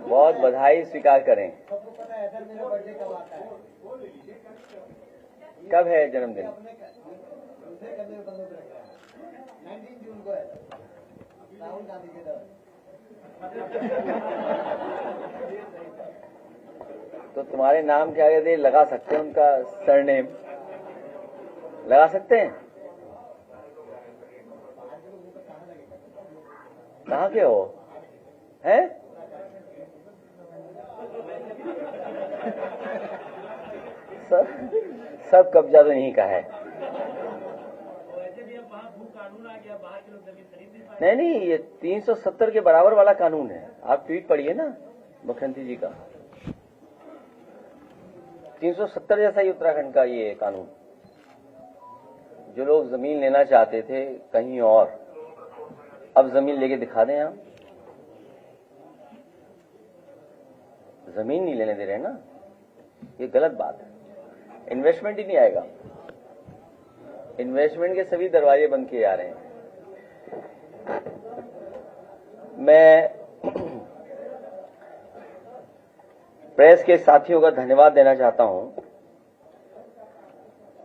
बहुत बधाई स्वीकार करें। कब है जन्मदिन? 19 जून को है राहुल गांधी के दौर। तो तुम्हारे नाम के आगे लगा सकते हैं उनका सरनेम, लगा सकते हैं? कहाँ के हो? हैं? सब कब्जा तो यहीं का है। नहीं, ये 370 के बराबर वाला कानून है। आप ट्वीट पढ़िए ना मुख्यमंत्री जी का। 370 जैसा ही उत्तराखंड का ये कानून। जो लोग जमीन लेना चाहते थे कहीं और, अब जमीन लेके दिखा दें। हम जमीन नहीं लेने दे रहे ना, ये गलत बात है। इन्वेस्टमेंट ही नहीं आएगा। इन्वेस्टमेंट के सभी दरवाजे बंद किए जा रहे हैं। मैं प्रेस के साथियों का धन्यवाद देना चाहता हूं।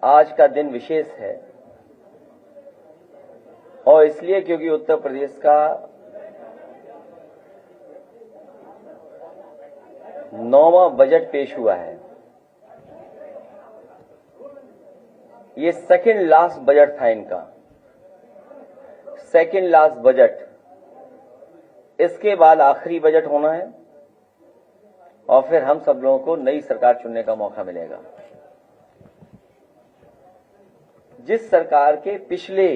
आज का दिन विशेष है और इसलिए क्योंकि उत्तर प्रदेश का 9वां बजट पेश हुआ है। ये सेकंड लास्ट बजट था इनका, सेकंड लास्ट बजट। इसके बाद आखिरी बजट होना है और फिर हम सब लोगों को नई सरकार चुनने का मौका मिलेगा। जिस सरकार के पिछले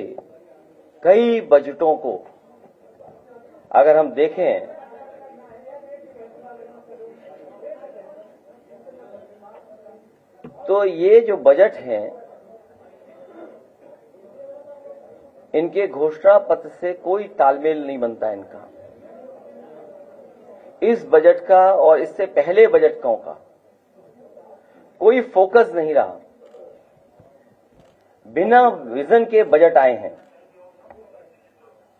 कई बजटों को अगर हम देखें तो ये जो बजट हैं इनके घोषणा पत्र से कोई तालमेल नहीं बनता इनका। इस बजट का और इससे पहले बजटों का कोई फोकस नहीं रहा। बिना विजन के बजट आए हैं।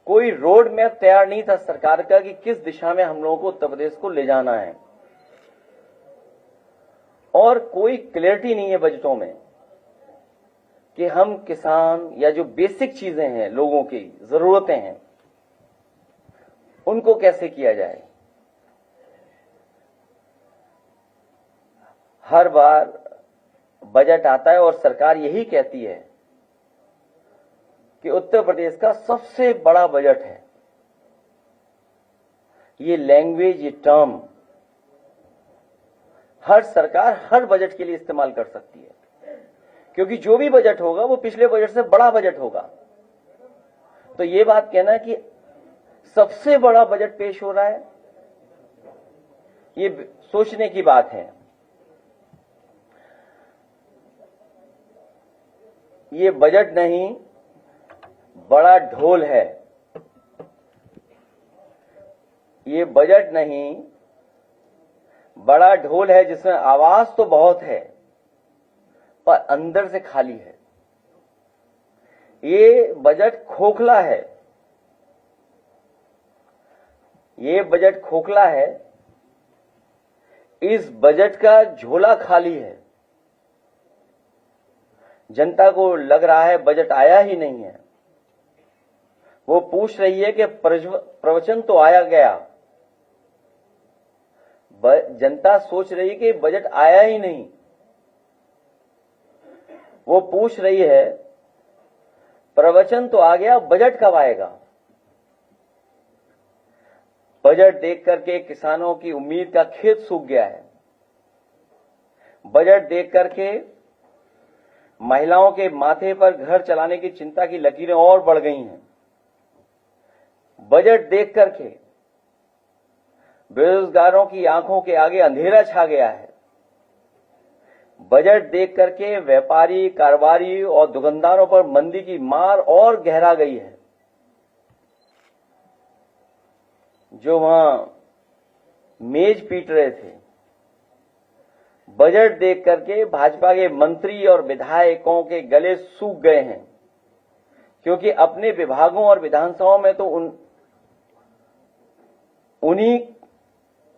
कोई रोड मैप तैयार नहीं था सरकार का कि किस दिशा में हम लोगों को उत्तर प्रदेश को ले जाना है, और कोई क्लैरिटी नहीं है बजटों में कि हम किसान या जो बेसिक चीजें हैं, लोगों की जरूरतें हैं, उनको कैसे किया जाए। हर बार बजट आता है और सरकार यही कहती है कि उत्तर प्रदेश का सबसे बड़ा बजट है। ये लैंग्वेज, ये टर्म हर सरकार हर बजट के लिए इस्तेमाल कर सकती है, क्योंकि जो भी बजट होगा वो पिछले बजट से बड़ा बजट होगा। तो ये बात कहना कि सबसे बड़ा बजट पेश हो रहा है, ये सोचने की बात है। ये बजट नहीं, बड़ा ढोल है। ये बजट नहीं, बड़ा ढोल है जिसमें आवाज तो बहुत है पर अंदर से खाली है। ये बजट खोखला है। ये बजट खोखला है। इस बजट का झोला खाली है। जनता को लग रहा है बजट आया ही नहीं है। वो पूछ रही है कि प्रवचन तो आया गया। जनता सोच रही है कि बजट आया ही नहीं। वो पूछ रही है प्रवचन तो आ गया, बजट कब आएगा। बजट देख करके किसानों की उम्मीद का खेत सूख गया है। बजट देख करके महिलाओं के माथे पर घर चलाने की चिंता की लकीरें और बढ़ गई हैं। बजट देख करके बेरोजगारों की आंखों के आगे अंधेरा छा गया है। बजट देख करके व्यापारी, कारोबारी और दुकानदारों पर मंदी की मार और गहरा गई है। जो वहां मेज पीट रहे थे, बजट देख करके भाजपा के मंत्री और विधायकों के गले सूख गए हैं, क्योंकि अपने विभागों और विधानसभाओं में तो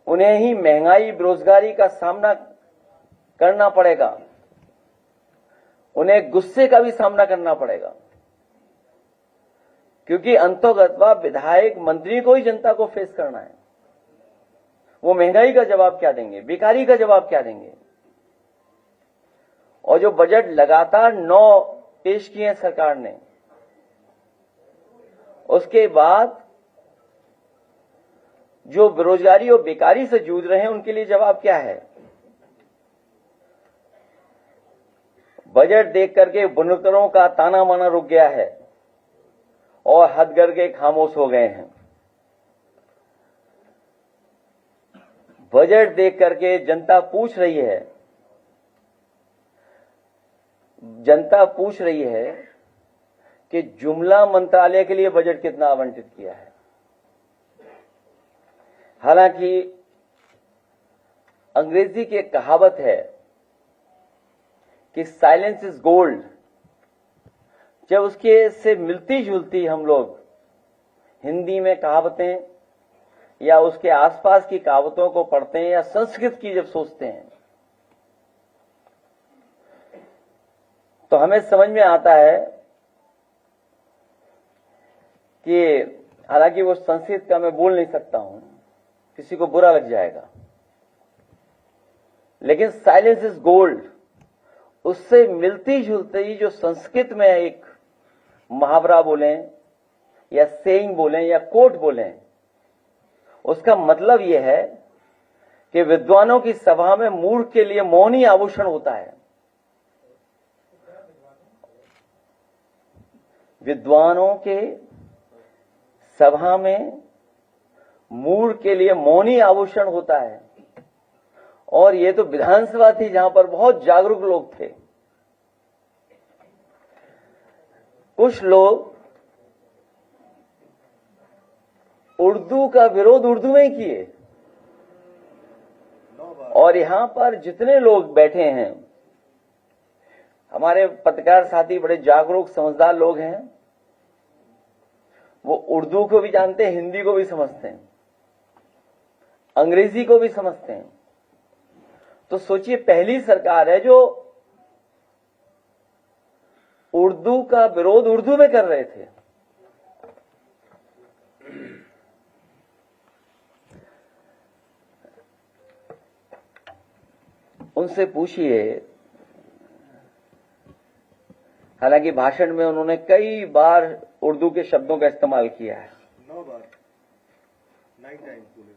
उन्हें ही महंगाई बेरोजगारी का सामना करना पड़ेगा, उन्हें गुस्से का भी सामना करना पड़ेगा, क्योंकि अंतोगत्वा विधायक मंत्री को ही जनता को फेस करना है। वो महंगाई का जवाब क्या देंगे, बेकारी का जवाब क्या देंगे? और जो बजट लगातार 9 पेश किए हैं सरकार ने, उसके बाद जो बेरोजगारी और बेकारी से जूझ रहे हैं उनके लिए जवाब क्या है? बजट देख करके बुनकरों का ताना माना रुक गया है और हथकरघे खामोश हो गए हैं। बजट देख करके जनता पूछ रही है कि जुमला मंत्रालय के लिए बजट कितना आवंटित किया है। हालांकि अंग्रेजी की एक कहावत है कि साइलेंस इज गोल्ड। जब उसके से मिलती जुलती हम लोग हिंदी में कहावतें या उसके आसपास की कहावतों को पढ़ते हैं या संस्कृत की जब सोचते हैं तो हमें समझ में आता है कि हालांकि वो संस्कृत का मैं बोल नहीं सकता हूं, किसी को बुरा लग जाएगा, लेकिन साइलेंस इज गोल्ड उससे मिलती जुलती जो संस्कृत में एक मुहावरा बोलें या सेइंग बोलें या कोट बोलें, उसका मतलब यह है कि विद्वानों की सभा में मूर्ख के लिए मौन ही आभूषण होता है। विद्वानों के सभा में मूर्ख के लिए मौन ही आभूषण होता है। और ये तो विधानसभा थी जहां पर बहुत जागरूक लोग थे। कुछ लोग उर्दू का विरोध उर्दू में ही किए और यहां पर जितने लोग बैठे हैं, हमारे पत्रकार साथी बड़े जागरूक समझदार लोग हैं, वो उर्दू को भी जानते हैं, हिंदी को भी समझते हैं, अंग्रेजी को भी समझते हैं। तो सोचिए, पहली सरकार है जो उर्दू का विरोध उर्दू में कर रहे थे। उनसे पूछिए, हालांकि भाषण में उन्होंने कई बार उर्दू के शब्दों का इस्तेमाल किया है। 9 बार 9 टाइम्स बोले।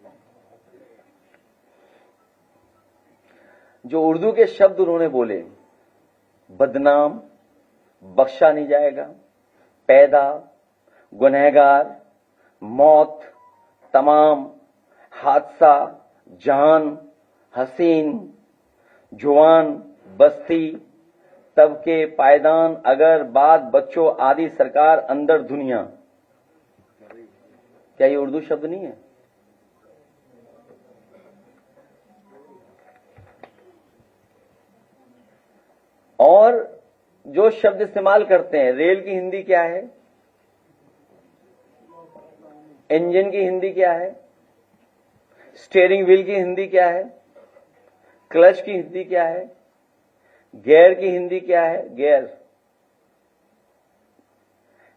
जो उर्दू के शब्द उन्होंने बोले, बदनाम, बख्शा नहीं जाएगा, पैदा, गुनहगार, मौत, तमाम, हादसा, जान, हसीन, जुआन, बस्ती, तबके, पायदान, अगर, बाद, बच्चों आदि, सरकार, अंदर, दुनिया, क्या ये उर्दू शब्द नहीं है? और जो शब्द इस्तेमाल करते हैं, रेल की हिंदी क्या है, इंजन की हिंदी क्या है, स्टीयरिंग व्हील की हिंदी क्या है, क्लच की हिंदी क्या है, गियर की हिंदी क्या है, गियर,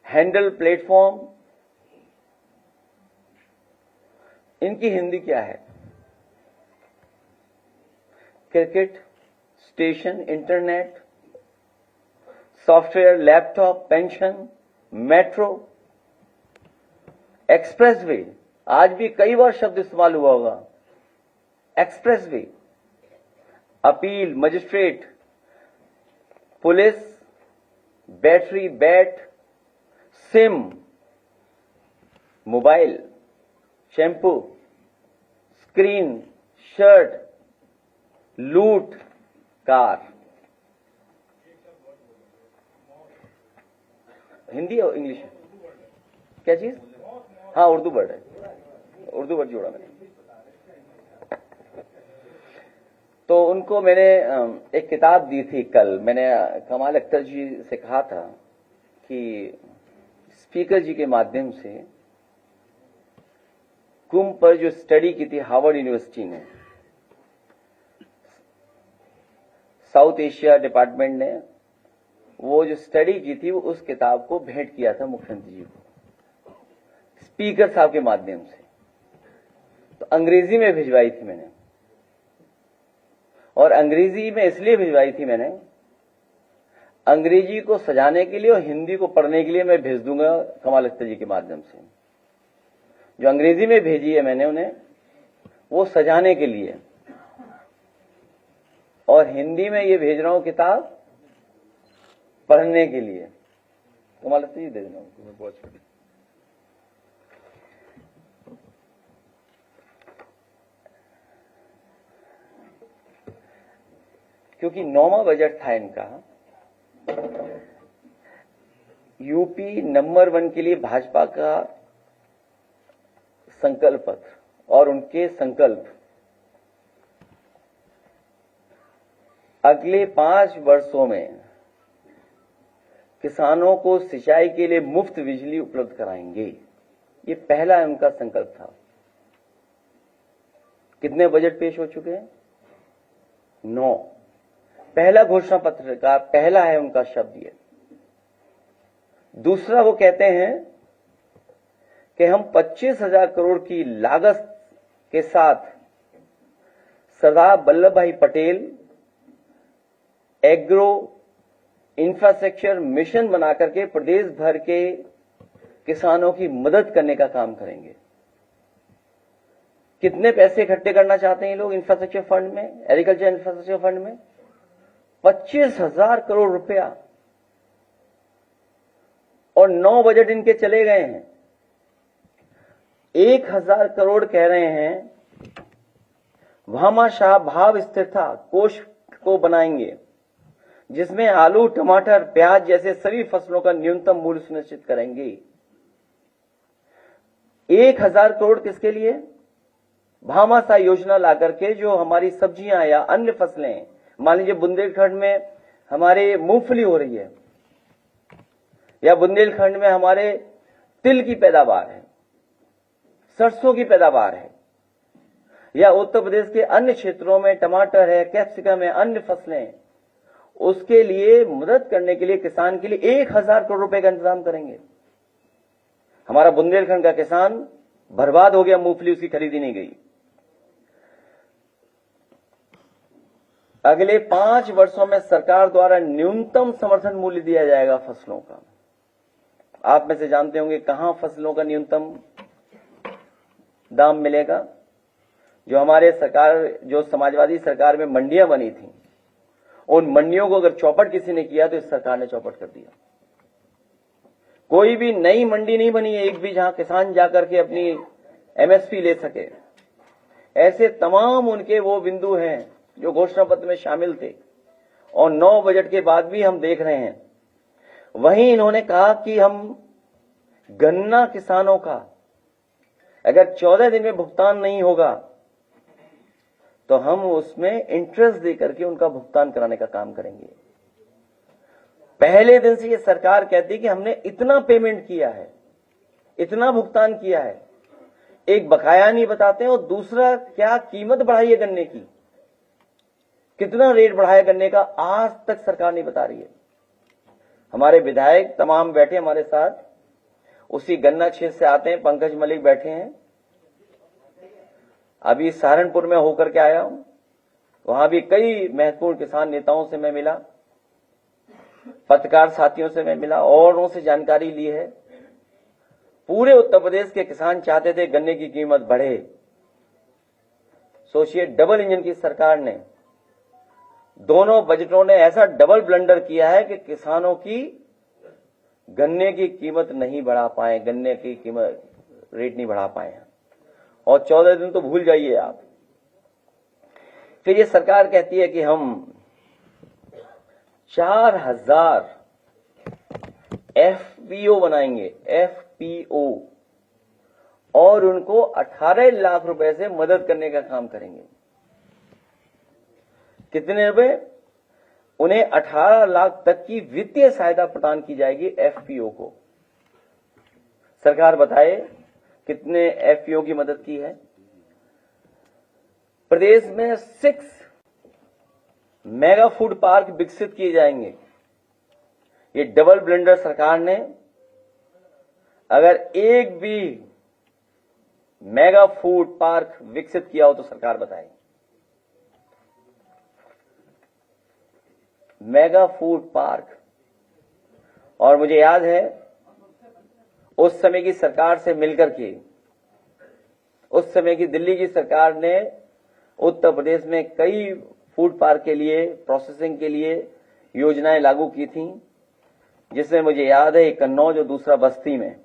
हैंडल, प्लेटफॉर्म, इनकी हिंदी क्या है, cricket, station, internet, software, laptop, pension, metro, expressway, आज भी कई बार शब्द इस्तेमाल हुआ होगा, expressway, appeal, magistrate, police, battery, bat, SIM, mobile, shampoo, screen, shirt, लूट, कार। हिंदी और इंग्लिश है क्या चीज? हाँ, उर्दू वर्ड है, उर्दू वर्ड जोड़ा मैंने। तो उनको मैंने एक किताब दी थी कल। मैंने कमाल अख्तर जी से कहा था कि स्पीकर जी के माध्यम से कुंभ पर जो स्टडी की थी हार्वर्ड यूनिवर्सिटी ने, साउथ एशिया डिपार्टमेंट ने वो जो स्टडी की थी वो उस किताब को भेंट किया था मुख्यमंत्री जी को स्पीकर साहब के माध्यम से। तो अंग्रेजी में भिजवाई थी मैंने, और अंग्रेजी में इसलिए भिजवाई थी मैंने, अंग्रेजी को सजाने के लिए और हिंदी को पढ़ने के लिए मैं भेज दूंगा कमाल अख्तर जी के माध्यम से। जो अंग्रेजी में भेजी है मैंने उन्हें, वो सजाने के लिए, और हिंदी में ये भेज रहा हूं किताब पढ़ने के लिए। कमाल अख्तर जी दे देना उनको, बहुत छोटी। क्योंकि 9वां बजट था इनका, यूपी नंबर 1 के लिए भाजपा का संकल्प पत्र और उनके संकल्प अगले 5 वर्षों में किसानों को सिंचाई के लिए मुफ्त बिजली उपलब्ध कराएंगे। ये पहला उनका संकल्प था। कितने बजट पेश हो चुके हैं? 9। पहला घोषणा पत्र का पहला है उनका शब्द ये। दूसरा वो कहते हैं कि हम 25,000 करोड़ की लागत के साथ सरदार वल्लभ भाई पटेल एग्रो इंफ्रास्ट्रक्चर मिशन बनाकर के प्रदेश भर के किसानों की मदद करने का काम करेंगे। कितने पैसे इकट्ठे करना चाहते हैं ये लोग इंफ्रास्ट्रक्चर फंड में, एग्रीकल्चर इंफ्रास्ट्रक्चर फंड में? 25,000 करोड़ रुपया, और 9 बजट इनके चले गए हैं। 1,000 करोड़ कह रहे हैं भामाशाह भाव स्थिरता कोष को बनाएंगे, जिसमें आलू, टमाटर, प्याज जैसे सभी फसलों का न्यूनतम मूल्य सुनिश्चित करेंगे। 1,000 करोड़ किसके लिए? भामाशाह योजना लाकर के जो हमारी सब्जियां या अन्य फसलें, मान लीजिए बुंदेलखंड में हमारे मूंगफली हो रही है, या बुंदेलखंड में हमारे तिल की पैदावार है, सरसों की पैदावार है, या उत्तर प्रदेश के अन्य क्षेत्रों में टमाटर है, कैप्सिकम है, अन्य फसलें, उसके लिए मदद करने के लिए किसान के लिए 1,000 करोड़ रुपए का इंतजाम करेंगे। हमारा बुंदेलखंड का किसान बर्बाद हो गया, मूंगफली उसकी खरीदी नहीं गई। अगले 5 वर्षों में सरकार द्वारा न्यूनतम समर्थन मूल्य दिया जाएगा फसलों का। आप में से जानते होंगे कहां फसलों का न्यूनतम दाम मिलेगा? जो हमारे सरकार, जो समाजवादी सरकार में मंडियां बनी थी, उन मंडियों को अगर चौपट किसी ने किया तो इस सरकार ने चौपट कर दिया। कोई भी नई मंडी नहीं बनी है एक भी, जहां किसान जाकर के अपनी एमएसपी ले सके। ऐसे तमाम उनके वो बिंदु हैं जो घोषणा पत्र में शामिल थे, और 9 बजट के बाद भी हम देख रहे हैं। वहीं इन्होंने कहा कि हम गन्ना किसानों का अगर 14 दिन में भुगतान नहीं होगा तो हम उसमें इंटरेस्ट देकर के उनका भुगतान कराने का काम करेंगे। पहले दिन से ये सरकार कहती कि हमने इतना पेमेंट किया है, इतना भुगतान किया है, एक बकाया नहीं बताते हैं, और दूसरा क्या कीमत बढ़ाई है गन्ने की, कितना रेट बढ़ाया गन्ने का, आज तक सरकार नहीं बता रही है। हमारे विधायक तमाम बैठे हमारे साथ, उसी गन्ना क्षेत्र से आते हैं, पंकज मलिक बैठे हैं, अभी सहारनपुर में होकर के आया हूं, वहां भी कई महत्वपूर्ण किसान नेताओं से मैं मिला, पत्रकार साथियों से मैं मिला, और उनसे जानकारी ली है। पूरे उत्तर प्रदेश के किसान चाहते थे गन्ने की कीमत बढ़े। सोचिए, डबल इंजन की सरकार ने दोनों बजटों ने ऐसा डबल ब्लंडर किया है कि किसानों की गन्ने की कीमत नहीं बढ़ा पाए, गन्ने की कीमत रेट नहीं बढ़ा पाए, और 14 दिन तो भूल जाइए आप। फिर ये सरकार कहती है कि हम 4,000 एफपीओ बनाएंगे, एफपीओ, और उनको 18 लाख रुपए से मदद करने का काम करेंगे। कितने रुपए? उन्हें 18 लाख तक की वित्तीय सहायता प्रदान की जाएगी एफपीओ को। सरकार बताए कितने एफपीओ की मदद की है। प्रदेश में 6 मेगा फूड पार्क विकसित किए जाएंगे। ये डबल ब्लेंडर सरकार ने अगर एक भी मेगा फूड पार्क विकसित किया हो तो सरकार बताए। मेगा फूड पार्क, और मुझे याद है उस समय की सरकार से मिलकर के उस समय की दिल्ली की सरकार ने उत्तर प्रदेश में कई फूड पार्क के लिए, प्रोसेसिंग के लिए योजनाएं लागू की थी, जिसमें मुझे याद है एक कन्नौज और दूसरा बस्ती में।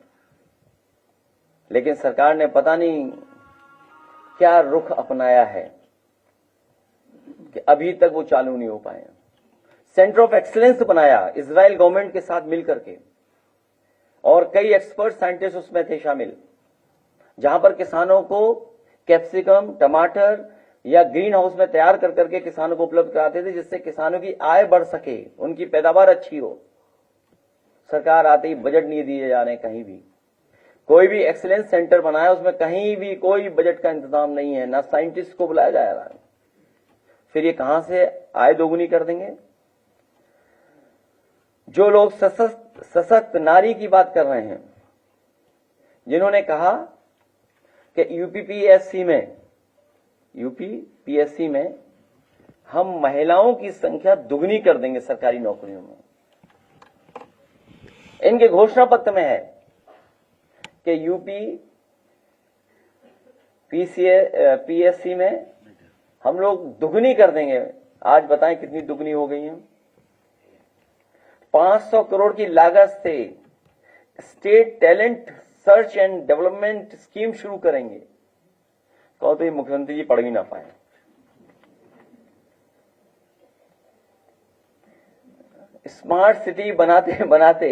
लेकिन सरकार ने पता नहीं क्या रुख अपनाया है कि अभी तक वो चालू नहीं हो पाए। सेंटर ऑफ एक्सीलेंस बनाया इजराइल गवर्नमेंट के साथ मिलकर के, और कई एक्सपर्ट साइंटिस्ट उसमें थे शामिल, जहां पर किसानों को कैप्सिकम, टमाटर या ग्रीन हाउस में तैयार कर करके किसानों को उपलब्ध कराते थे, जिससे किसानों की आय बढ़ सके, उनकी पैदावार अच्छी हो। सरकार आते ही बजट नहीं दिए जा रहे कहीं भी। कोई भी एक्सीलेंस सेंटर बनाया उसमें कहीं भी कोई बजट का इंतजाम नहीं है, ना साइंटिस्ट को बुलाया जा रहा है। फिर ये कहां से आय दोगुनी कर देंगे? जो लोग सशक्त नारी की बात कर रहे हैं, जिन्होंने कहा कि यूपीपीएससी में हम महिलाओं की संख्या दुगनी कर देंगे सरकारी नौकरियों में। इनके घोषणा पत्र में है कि पीएससी में हम लोग दुगनी कर देंगे। आज बताएं कितनी दुगनी हो गई है? 500 करोड़ की लागत से state talent search and development scheme शुरू करेंगे। कहो तो ये मुख्यमंत्री जी पढ़ भी ना पाए। स्मार्ट सिटी बनाते बनाते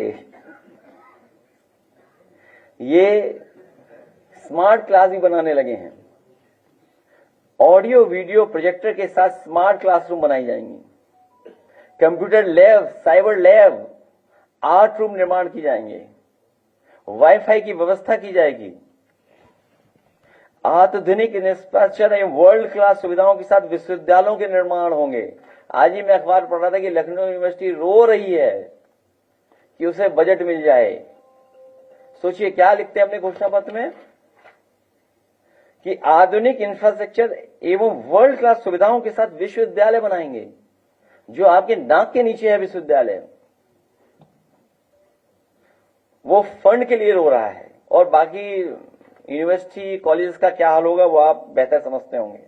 ये स्मार्ट क्लास भी बनाने लगे हैं। ऑडियो वीडियो प्रोजेक्टर के साथ स्मार्ट क्लासरूम बनाई जाएंगी। Computer lab, cyber lab, art room निर्माण की जाएंगे। वाईफाई की व्यवस्था की जाएगी। आधुनिक इंफ्रास्ट्रक्चर एवं वर्ल्ड क्लास सुविधाओं के साथ विश्वविद्यालयों के निर्माण होंगे। आज ही मैं अखबार पढ़ रहा था कि लखनऊ यूनिवर्सिटी रो रही है कि उसे बजट मिल जाए। सोचिए क्या लिखते हैं अपने घोषणा पत्र में कि आधुनिक इंफ्रास्ट्रक्चर एवं वर्ल्ड क्लास सुविधाओं के साथ विश्वविद्यालय बनाएंगे। जो आपके नाक के नीचे है विश्वविद्यालय, वो फंड के लिए रो रहा है, और बाकी यूनिवर्सिटी कॉलेजेस का क्या हाल होगा वो आप बेहतर समझते होंगे।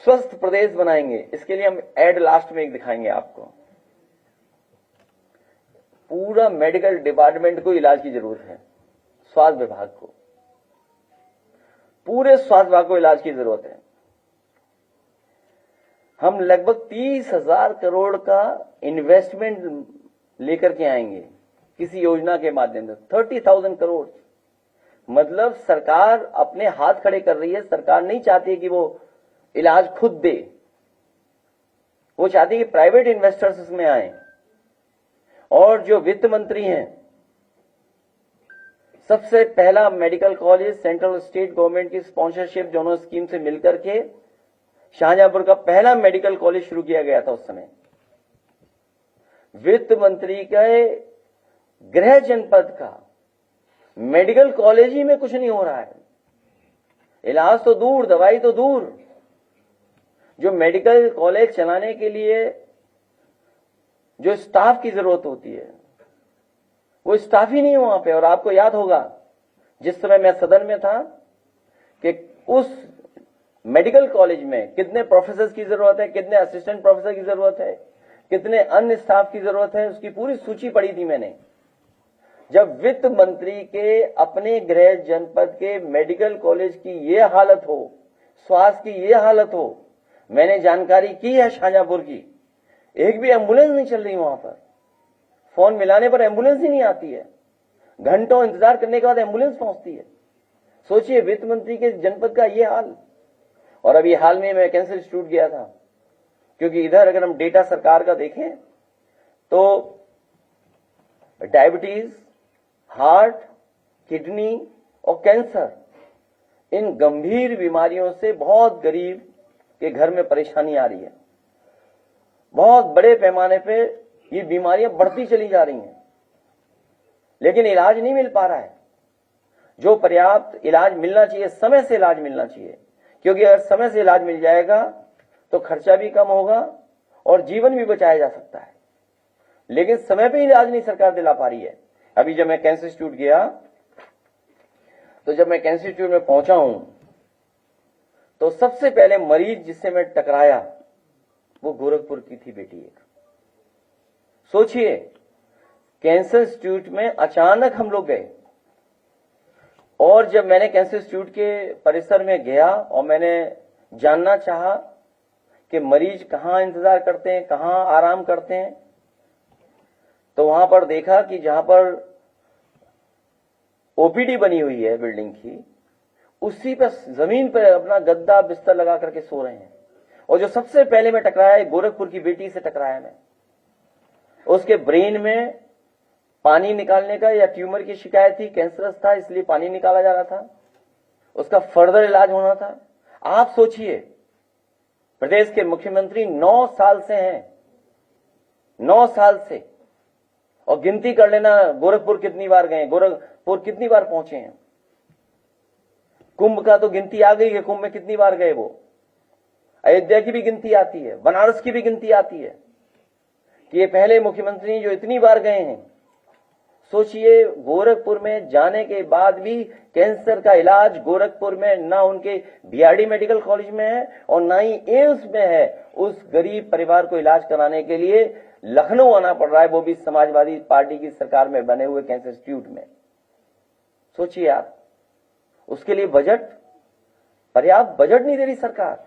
स्वस्थ प्रदेश बनाएंगे, इसके लिए हम एड लास्ट में एक दिखाएंगे आपको। पूरा मेडिकल डिपार्टमेंट को इलाज की जरूरत है, स्वास्थ्य विभाग को, पूरे स्वास्थ्य विभाग को इलाज की जरूरत है। हम लगभग 30,000 करोड़ का इन्वेस्टमेंट लेकर के आएंगे किसी योजना के माध्यम से। 30,000 करोड़ मतलब सरकार अपने हाथ खड़े कर रही है। सरकार नहीं चाहती है कि वो इलाज खुद दे, वो चाहती है कि प्राइवेट इन्वेस्टर्स इसमें आए। और जो वित्त मंत्री हैं, सबसे पहला मेडिकल कॉलेज सेंट्रल और स्टेट गवर्नमेंट की स्पॉन्सरशिप दोनों स्कीम से मिलकर के शाहजहांपुर का पहला मेडिकल कॉलेज शुरू किया गया था। उस समय वित्त मंत्री के गृह जनपद का मेडिकल कॉलेज ही में कुछ नहीं हो रहा है। इलाज तो दूर, दवाई तो दूर। जो मेडिकल कॉलेज चलाने के लिए जो स्टाफ की जरूरत होती है, वो स्टाफ ही नहीं है वहां पे। और आपको याद होगा जिस समय मैं सदन में था कि उस मेडिकल कॉलेज में कितने प्रोफेसर की जरूरत है, कितने असिस्टेंट प्रोफेसर की जरूरत है, कितने अन्य स्टाफ की जरूरत है, उसकी पूरी सूची पढ़ी थी मैंने। जब वित्त मंत्री के अपने गृह जनपद के मेडिकल कॉलेज की ये हालत हो, स्वास्थ्य की ये हालत हो, मैंने जानकारी की है शाहजहांपुर की, एक भी एम्बुलेंस नहीं चल रही वहां पर। फोन मिलाने पर एम्बुलेंस ही नहीं आती है, घंटों इंतजार करने के बाद एम्बुलेंस पहुंचती है। सोचिए वित्त मंत्री के जनपद का ये हाल। और अभी हाल में मैं कैंसर इंस्टीट्यूट गया था, क्योंकि इधर अगर हम डेटा सरकार का देखें तो डायबिटीज, हार्ट, किडनी और कैंसर, इन गंभीर बीमारियों से बहुत गरीब के घर में परेशानी आ रही है। बहुत बड़े पैमाने पे ये बीमारियां बढ़ती चली जा रही हैं, लेकिन इलाज नहीं मिल पा रहा है। जो पर्याप्त इलाज मिलना चाहिए, समय से इलाज मिलना चाहिए, क्योंकि अगर समय से इलाज मिल जाएगा तो खर्चा भी कम होगा और जीवन भी बचाया जा सकता है। लेकिन समय पे इलाज नहीं सरकार दिला पा रही है। अभी जब मैं कैंसर इंस्टीट्यूट गया, तो जब मैं कैंसर इंस्टीट्यूट में पहुंचा हूं, तो सबसे पहले मरीज जिससे मैं टकराया वो गोरखपुर की थी बेटी एक। सोचिए, कैंसर इंस्टीट्यूट में अचानक हम लोग गए, और जब मैंने कैंसर इंस्टीट्यूट के परिसर में गया और मैंने जानना चाहा कि मरीज कहां इंतजार करते हैं, कहां आराम करते हैं, तो वहां पर देखा कि जहां पर ओपीडी बनी हुई है बिल्डिंग की, उसी पर जमीन पर अपना गद्दा बिस्तर लगा करके सो रहे हैं। और जो सबसे पहले मैं टकराया, गोरखपुर की बेटी से टकराया मैं। उसके ब्रेन में पानी निकालने का या ट्यूमर की शिकायत थी, कैंसरस था, इसलिए पानी निकाला जा रहा था, उसका फर्दर इलाज होना था। आप सोचिए, प्रदेश के मुख्यमंत्री 9 साल से हैं, 9 साल से, और गिनती कर लेना गोरखपुर कितनी बार गए, गोरखपुर कितनी बार पहुंचे हैं। कुंभ का तो गिनती आ गई है, कुंभ में कितनी बार गए वो। अयोध्या की भी गिनती आती है, बनारस की भी गिनती आती है कि ये पहले मुख्यमंत्री जो इतनी बार गए हैं। सोचिए, गोरखपुर में जाने के बाद भी कैंसर का इलाज गोरखपुर में ना उनके बीआरडी मेडिकल कॉलेज में है और ना ही एम्स में है। उस गरीब परिवार को इलाज कराने के लिए लखनऊ आना पड़ रहा है, वो भी समाजवादी पार्टी की सरकार में बने हुए कैंसर इंस्टीट्यूट में। सोचिए आप, उसके लिए बजट, पर्याप्त बजट नहीं दे रही सरकार।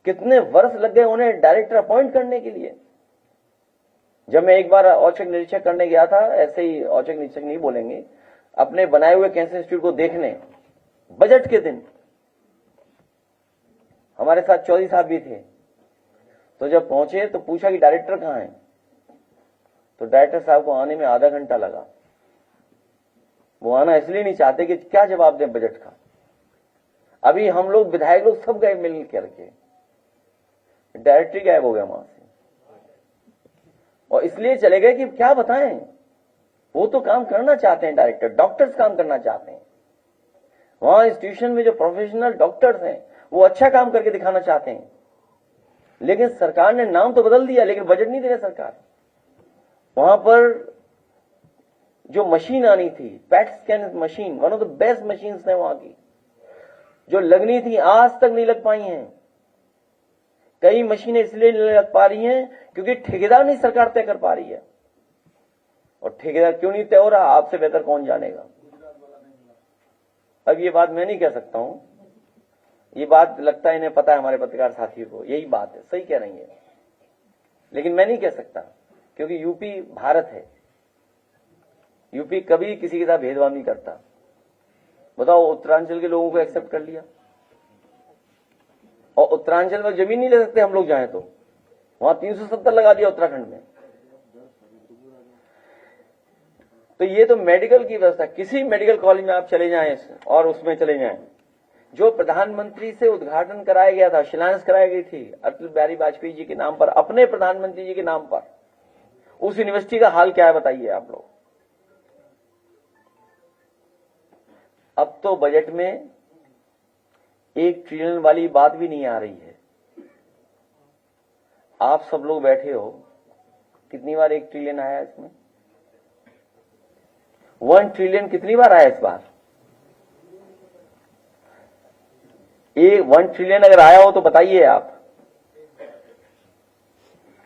कितने वर्ष लग गए उन्हें डायरेक्टर अपॉइंट करने के लिए। जब मैं एक बार औचक निरीक्षक करने गया था, ऐसे ही औचक निरीक्षक नहीं बोलेंगे, अपने बनाए हुए कैंसर इंस्टीट्यूट को देखने, बजट के दिन हमारे साथ चौधरी साहब भी थे। तो जब पहुंचे तो पूछा कि डायरेक्टर कहां है, तो डायरेक्टर साहब को आने में आधा घंटा लगा। वो आना इसलिए नहीं चाहते कि क्या जवाब दें बजट का। अभी हम लोग विधायक लोग सब गए मिल करके, डायरेक्टर गायब हो गया वहां से, और इसलिए चले गए कि क्या बताएं। वो तो काम करना चाहते हैं, डायरेक्टर, डॉक्टर्स काम करना चाहते हैं। वहां इंस्टीट्यूशन में जो प्रोफेशनल डॉक्टर्स हैं वो अच्छा काम करके दिखाना चाहते हैं, लेकिन सरकार ने नाम तो बदल दिया, लेकिन बजट नहीं दे रही सरकार। वहां पर जो मशीन आनी थी, PET scan machine, one of the best machine है वहां की, जो लगनी थी आज तक नहीं लग पाई हैं। कई मशीनें इसलिए नहीं लग पा रही हैं क्योंकि ठेकेदार नहीं सरकार तय कर पा रही है। और ठेकेदार क्यों नहीं तय हो रहा, आपसे बेहतर कौन जानेगा। अब ये बात मैं नहीं कह सकता हूं, ये बात लगता है इन्हें पता है, हमारे पत्रकार साथियों को। यही बात है, सही कह रही है, लेकिन मैं नहीं कह सकता, क्योंकि यूपी भारत है। यूपी कभी किसी के साथ भेदभाव नहीं करता। बताओ, उत्तरांचल के लोगों को एक्सेप्ट कर लिया, और उत्तरांचल में जमीन नहीं ले सकते हम लोग जाएं तो, वहां 370 लगा दिया उत्तराखंड में। तो ये तो मेडिकल की व्यवस्था, किसी मेडिकल कॉलेज में आप चले जाएं और उसमें चले जाएं, जो प्रधानमंत्री से उद्घाटन कराया गया था, शिलान्यास कराई गई थी अटल बिहारी वाजपेयी जी के नाम पर, अपने प्रधानमंत्री जी के नाम पर, उस यूनिवर्सिटी का हाल क्या है बताइए आप लोग। अब तो बजट में 1 ट्रिलियन वाली बात भी नहीं आ रही है। आप सब लोग बैठे हो, कितनी बार 1 ट्रिलियन आया इसमें? 1 ट्रिलियन कितनी बार आया इस बार? 1 ट्रिलियन अगर आया हो तो बताइए आप।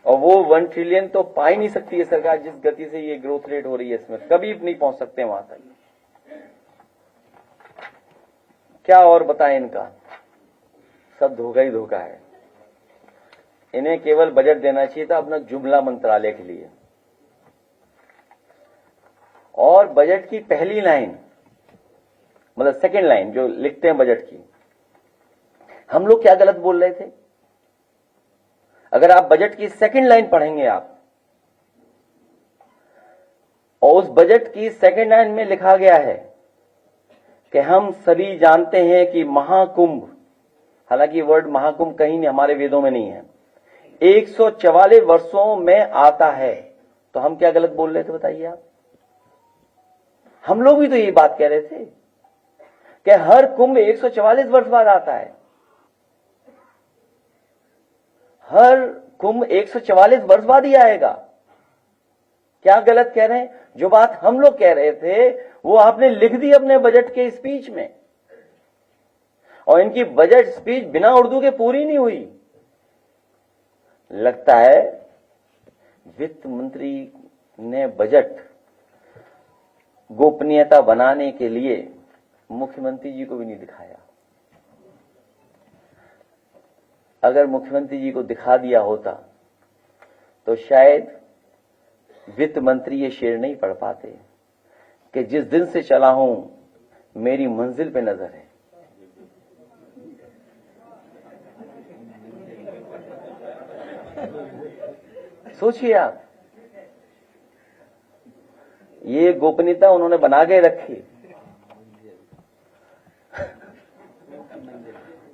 और वो 1 ट्रिलियन तो पा ही नहीं सकती है सरकार, जिस गति से ये ग्रोथ रेट हो रही है इसमें, कभी नहीं पहुंच सकते वहां तक। क्या और बताएं इनका, सब धोखा ही धोखा है। इन्हें केवल बजट देना चाहिए था अपना जुमला मंत्रालय के लिए। और बजट की पहली लाइन, मतलब सेकंड लाइन जो लिखते हैं बजट की, हम लोग क्या गलत बोल रहे थे? अगर आप बजट की सेकंड लाइन पढ़ेंगे आप, और उस बजट की सेकेंड लाइन में लिखा गया है कि हम सभी जानते हैं कि महाकुंभ, हालांकि वर्ड महाकुंभ कहीं नहीं हमारे वेदों में नहीं है, 144 वर्षों में आता है। तो हम क्या गलत बोल रहे थे बताइए आप? हम लोग भी तो ये बात कह रहे थे कि हर कुंभ 144 वर्ष बाद आता है। हर कुंभ 144 वर्ष बाद ही आएगा। क्या गलत कह रहे हैं? जो बात हम लोग कह रहे थे वो आपने लिख दी अपने बजट के स्पीच में, और इनकी बजट स्पीच बिना उर्दू के पूरी नहीं हुई। लगता है वित्त मंत्री ने बजट गोपनीयता बनाने के लिए मुख्यमंत्री जी को भी नहीं दिखाया। अगर मुख्यमंत्री जी को दिखा दिया होता तो शायद वित्त मंत्री ये शेर नहीं पढ़ पाते कि जिस दिन से चला हूं मेरी मंजिल पे नजर है। सोचिए आप, ये गोपनीयता उन्होंने बना के रखी।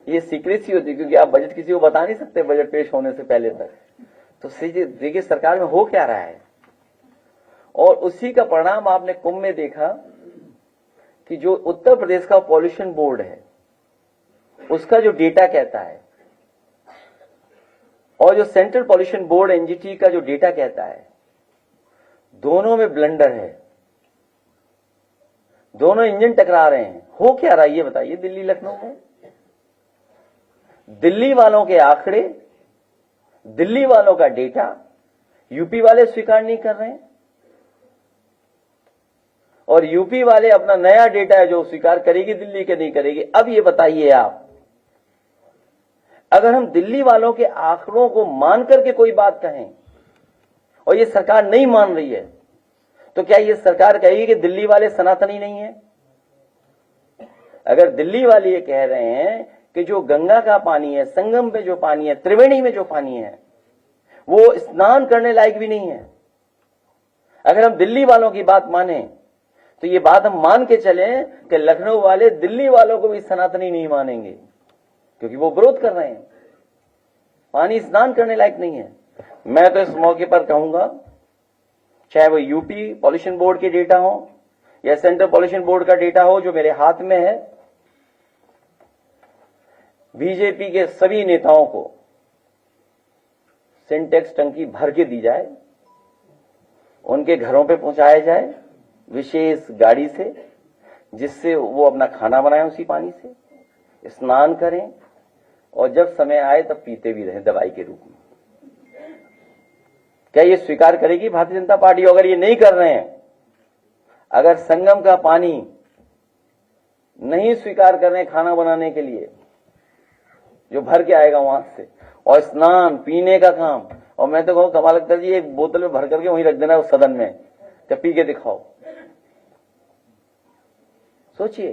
ये सीक्रेसी होती है, क्योंकि आप बजट किसी को बता नहीं सकते बजट पेश होने से पहले तक। तो देखिए सरकार में हो क्या रहा है, और उसी का परिणाम आपने कुंभ में देखा कि जो उत्तर प्रदेश का पॉल्यूशन बोर्ड है उसका जो डेटा कहता है, और जो सेंट्रल पॉल्यूशन बोर्ड एनजीटी का जो डेटा कहता है, दोनों में ब्लंडर है। दोनों इंजन टकरा रहे हैं। हो क्या रहा है ये बताइए दिल्ली लखनऊ में? दिल्ली वालों के आंकड़े, दिल्ली वालों का डेटा यूपी वाले स्वीकार नहीं कर रहे हैं, और यूपी वाले अपना नया डेटा है जो स्वीकार करेगी दिल्ली के नहीं करेगी। अब ये बताइए आप, अगर हम दिल्ली वालों के आंकड़ों को मान करके कोई बात कहें और ये सरकार नहीं मान रही है, तो क्या ये सरकार कहेगी कि दिल्ली वाले सनातनी नहीं है? अगर दिल्ली वाले ये कह रहे हैं कि जो गंगा का पानी है, संगम में जो पानी है, त्रिवेणी में जो पानी है, वो स्नान करने लायक भी नहीं है, अगर हम दिल्ली वालों की बात माने तो ये बात हम मान के चलें कि लखनऊ वाले दिल्ली वालों को भी सनातनी नहीं मानेंगे, क्योंकि वो विरोध कर रहे हैं, पानी स्नान करने लायक नहीं है। मैं तो इस मौके पर कहूंगा, चाहे वो यूपी पॉल्यूशन बोर्ड के डेटा हो या सेंट्रल पॉल्यूशन बोर्ड का डेटा हो जो मेरे हाथ में है, बीजेपी के सभी नेताओं को सिंटेक्स टंकी भर के दी जाए, उनके घरों पे पहुंचाया जाए विशेष गाड़ी से, जिससे वो अपना खाना बनाएं उसी पानी से, स्नान करें, और जब समय आए तब पीते भी रहें दवाई के रूप में। क्या ये स्वीकार करेगी भारतीय जनता पार्टी? अगर ये नहीं कर रहे हैं, अगर संगम का पानी नहीं स्वीकार कर रहे हैं खाना बनाने के लिए जो भर के आएगा वहां से, और स्नान पीने का काम, और मैं तो कहूं कमाल अख्तर जी एक बोतल में भर करके वहीं रख देना उस सदन में, क्या पी के दिखाओ। सोचिए,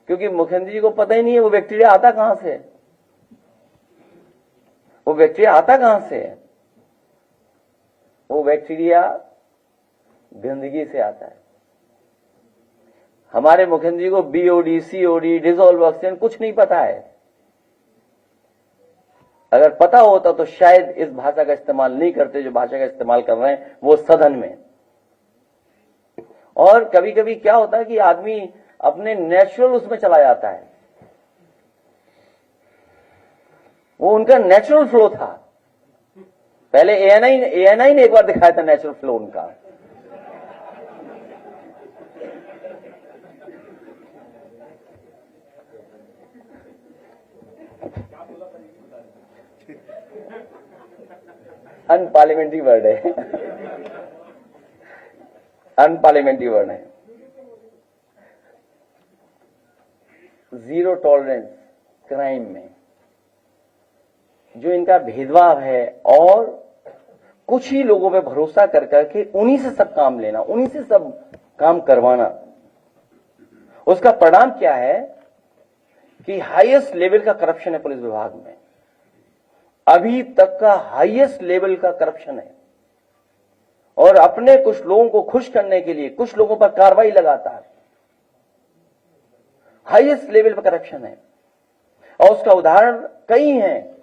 क्योंकि मुख्यमंत्री जी को पता ही नहीं है वो बैक्टीरिया आता कहां से, वो बैक्टीरिया आता कहां से है। वो बैक्टीरिया गंदगी से आता है। हमारे मुख्यमंत्री को बीओडी, सीओडी, डिसॉल्व ऑक्सीजन कुछ नहीं पता है। अगर पता होता तो शायद इस भाषा का इस्तेमाल नहीं करते जो भाषा का इस्तेमाल कर रहे हैं वो सदन में। और कभी कभी क्या होता है कि आदमी अपने नेचुरल उसमें चला जाता है, वो उनका नेचुरल फ्लो था। पहले एएनआई ने एक बार दिखाया था नेचुरल फ्लो उनका। अनपार्लियामेंट्री वर्ड है, अनपार्लियामेंट्री वर्ड है। जीरो टॉलरेंस क्राइम में जो इनका भेदभाव है, और कुछ ही लोगों पे भरोसा कर करके उन्हीं से सब काम लेना, उन्हीं से सब काम करवाना, उसका परिणाम क्या है कि हाईएस्ट लेवल का करप्शन है पुलिस विभाग में। अभी तक का हाईएस्ट लेवल का करप्शन है, और अपने कुछ लोगों को खुश करने के लिए कुछ लोगों पर कार्रवाई लगातार, हाईएस्ट लेवल पर करप्शन है। और उसका उदाहरण कई हैं।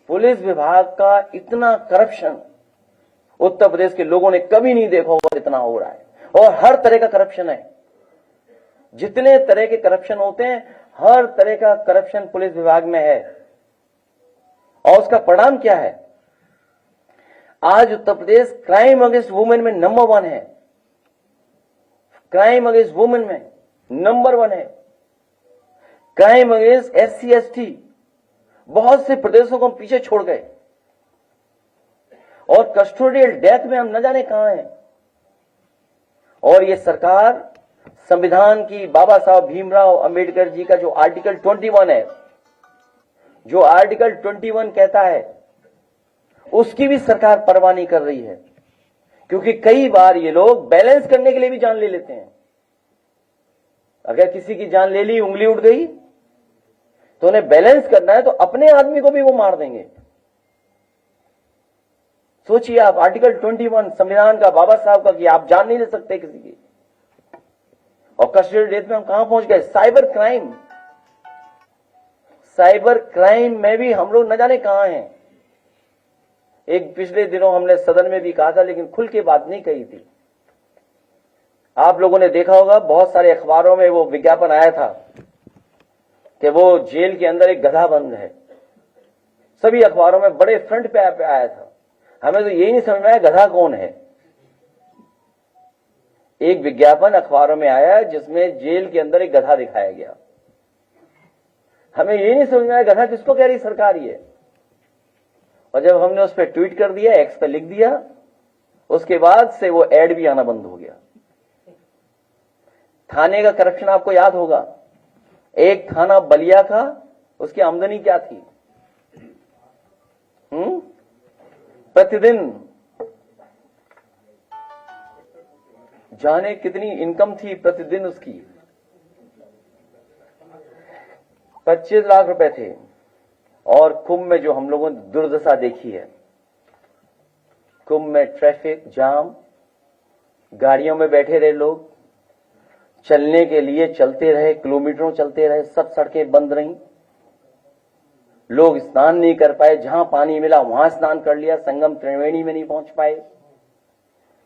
पुलिस विभाग का इतना करप्शन उत्तर प्रदेश के लोगों ने कभी नहीं देखा होगा, इतना हो रहा है। और हर तरह का करप्शन है, जितने तरह के करप्शन होते हैं हर तरह का करप्शन पुलिस विभाग में है। और उसका परिणाम क्या है? आज Uttar Pradesh crime against women में नंबर 1 है, क्राइम अगेंस्ट वुमेन में नंबर 1 है। क्राइम अगेंस्ट SC ST बहुत से प्रदेशों को हम पीछे छोड़ गए। और कस्टोडियल डेथ में हम न जाने कहां हैं। और ये सरकार संविधान की बाबा साहब भीमराव अंबेडकर जी का जो आर्टिकल 21 है, जो आर्टिकल 21 कहता है, उसकी भी सरकार परवाह नहीं कर रही है। क्योंकि कई बार ये लोग बैलेंस करने के लिए भी जान ले लेते हैं। अगर किसी की जान ले ली, उंगली उठ गई, तो उन्हें बैलेंस करना है तो अपने आदमी को भी वो मार देंगे। सोचिए आप, आर्टिकल 21 संविधान का, बाबा साहब का, कि आप जान नहीं ले सकते किसी की। और कस्टोडियल डेथ में हम कहां पहुंच गए? साइबर क्राइम, साइबर क्राइम में भी हम लोग न जाने कहां हैं। एक पिछले दिनों हमने सदन में भी कहा था, लेकिन खुल के बात नहीं कही थी। आप लोगों ने देखा होगा, बहुत सारे अखबारों में वो विज्ञापन आया था कि वो जेल के अंदर एक गधा बंद है। सभी अखबारों में बड़े फ्रंट पे आया था। हमें तो यही नहीं समझ में आया गधा कौन है। एक विज्ञापन अखबारों में आया जिसमें जेल के अंदर एक गधा दिखाया गया। हमें यही नहीं समझ में आया गधा किसको कह रही सरकार ये। और जब हमने उस पर ट्वीट कर दिया, एक्स पे लिख दिया, उसके बाद से वो एड भी आना बंद हो गया। थाने का करप्शन आपको याद होगा, एक थाना बलिया का, उसकी आमदनी क्या थी? प्रतिदिन जाने कितनी इनकम थी प्रतिदिन उसकी? 25 लाख रुपए थे। और कुंभ में जो हम लोगों ने दुर्दशा देखी है, कुंभ में ट्रैफिक जाम, गाड़ियों में बैठे रहे लोग, चलने के लिए चलते रहे, किलोमीटरों चलते रहे, सब सड़कें बंद रहीं, लोग स्नान नहीं कर पाए, जहां पानी मिला वहां स्नान कर लिया, संगम त्रिवेणी में नहीं पहुंच पाए।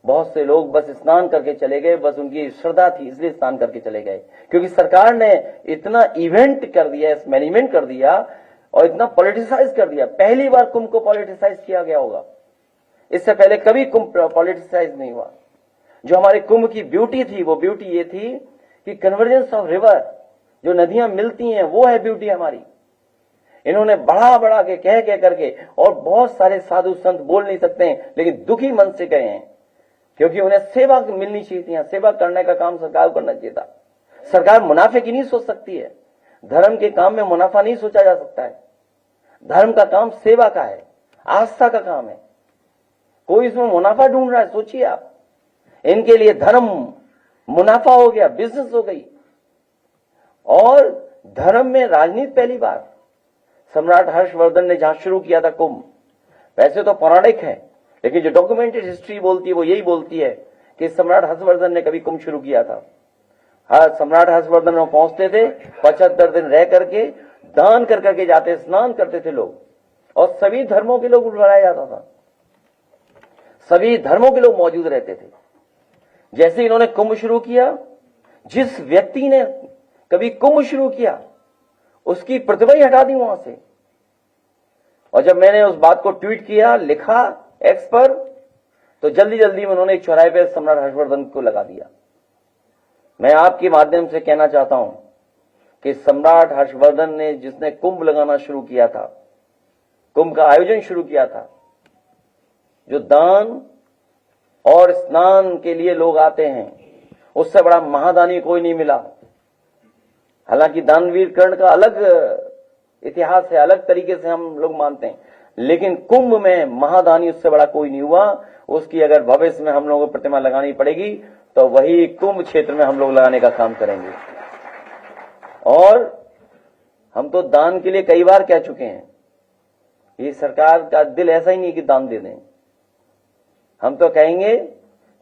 बहुत से लोग बस स्नान करके चले गए, बस उनकी श्रद्धा थी इसलिए स्नान करके चले गए। क्योंकि सरकार ने इतना इवेंट कर दिया, मैनेजमेंट कर दिया और इतना पॉलिटिसाइज कर दिया। पहली बार कुंभ को पॉलिटिसाइज किया गया होगा, इससे पहले कभी कुंभ पॉलिटिसाइज नहीं हुआ। जो हमारे कुंभ की ब्यूटी थी, वो ब्यूटी ये थी कि कन्वर्जेंस ऑफ रिवर, जो नदियां मिलती हैं, वो है ब्यूटी हमारी। इन्होंने बढ़ा बढ़ा के कह करके, और बहुत सारे साधु संत बोल नहीं सकते हैं, लेकिन दुखी मन से गए हैं, क्योंकि उन्हें सेवा मिलनी चाहिए थी। सेवा करने का काम सरकार को करना चाहिए था। सरकार मुनाफे की नहीं सोच सकती है, धर्म के काम में मुनाफा नहीं सोचा जा सकता है। धर्म का काम सेवा का है, आस्था का काम है। कोई इसमें मुनाफा ढूंढ रहा है? सोचिए आप, इनके लिए धर्म मुनाफा हो गया, बिजनेस हो गई। और धर्म में राजनीति पहली बार सम्राट हर्षवर्धन ने जहां शुरू किया था कुंभ, वैसे तो पौराणिक है, लेकिन जो डॉक्यूमेंटेड हिस्ट्री बोलती है वो यही बोलती है कि सम्राट हर्षवर्धन ने कभी कुंभ शुरू किया था। सम्राट हर्षवर्धन वहां पहुंचते थे, 75 दिन रह करके दान कर करके जाते, स्नान करते थे लोग, और सभी धर्मों के लोग बुलाया जाता था, सभी धर्मों के लोग मौजूद रहते थे। जैसे इन्होंने कुंभ शुरू किया, जिस व्यक्ति ने कभी कुंभ शुरू किया उसकी प्रतिभा ही हटा दी वहां से। और जब मैंने उस बात को ट्वीट किया, लिखा एक्स पर, तो जल्दी जल्दी में उन्होंने एक चौराहे पे सम्राट हर्षवर्धन को लगा दिया। मैं आपके माध्यम से कहना चाहता हूं कि सम्राट हर्षवर्धन ने, जिसने कुंभ लगाना शुरू किया था, कुंभ का आयोजन शुरू किया था, जो दान और स्नान के लिए लोग आते हैं, उससे बड़ा महादानी कोई नहीं मिला। हालांकि दानवीर कर्ण का अलग इतिहास है, अलग तरीके से हम लोग मानते हैं, लेकिन कुंभ में महादानी उससे बड़ा कोई नहीं हुआ। उसकी अगर भविष्य में हम लोगों को प्रतिमा लगानी पड़ेगी तो वही कुंभ क्षेत्र में हम लोग लगाने का काम करेंगे। और हम तो दान के लिए कई बार कह चुके हैं, ये सरकार का दिल ऐसा ही नहीं कि दान दे दें। हम तो कहेंगे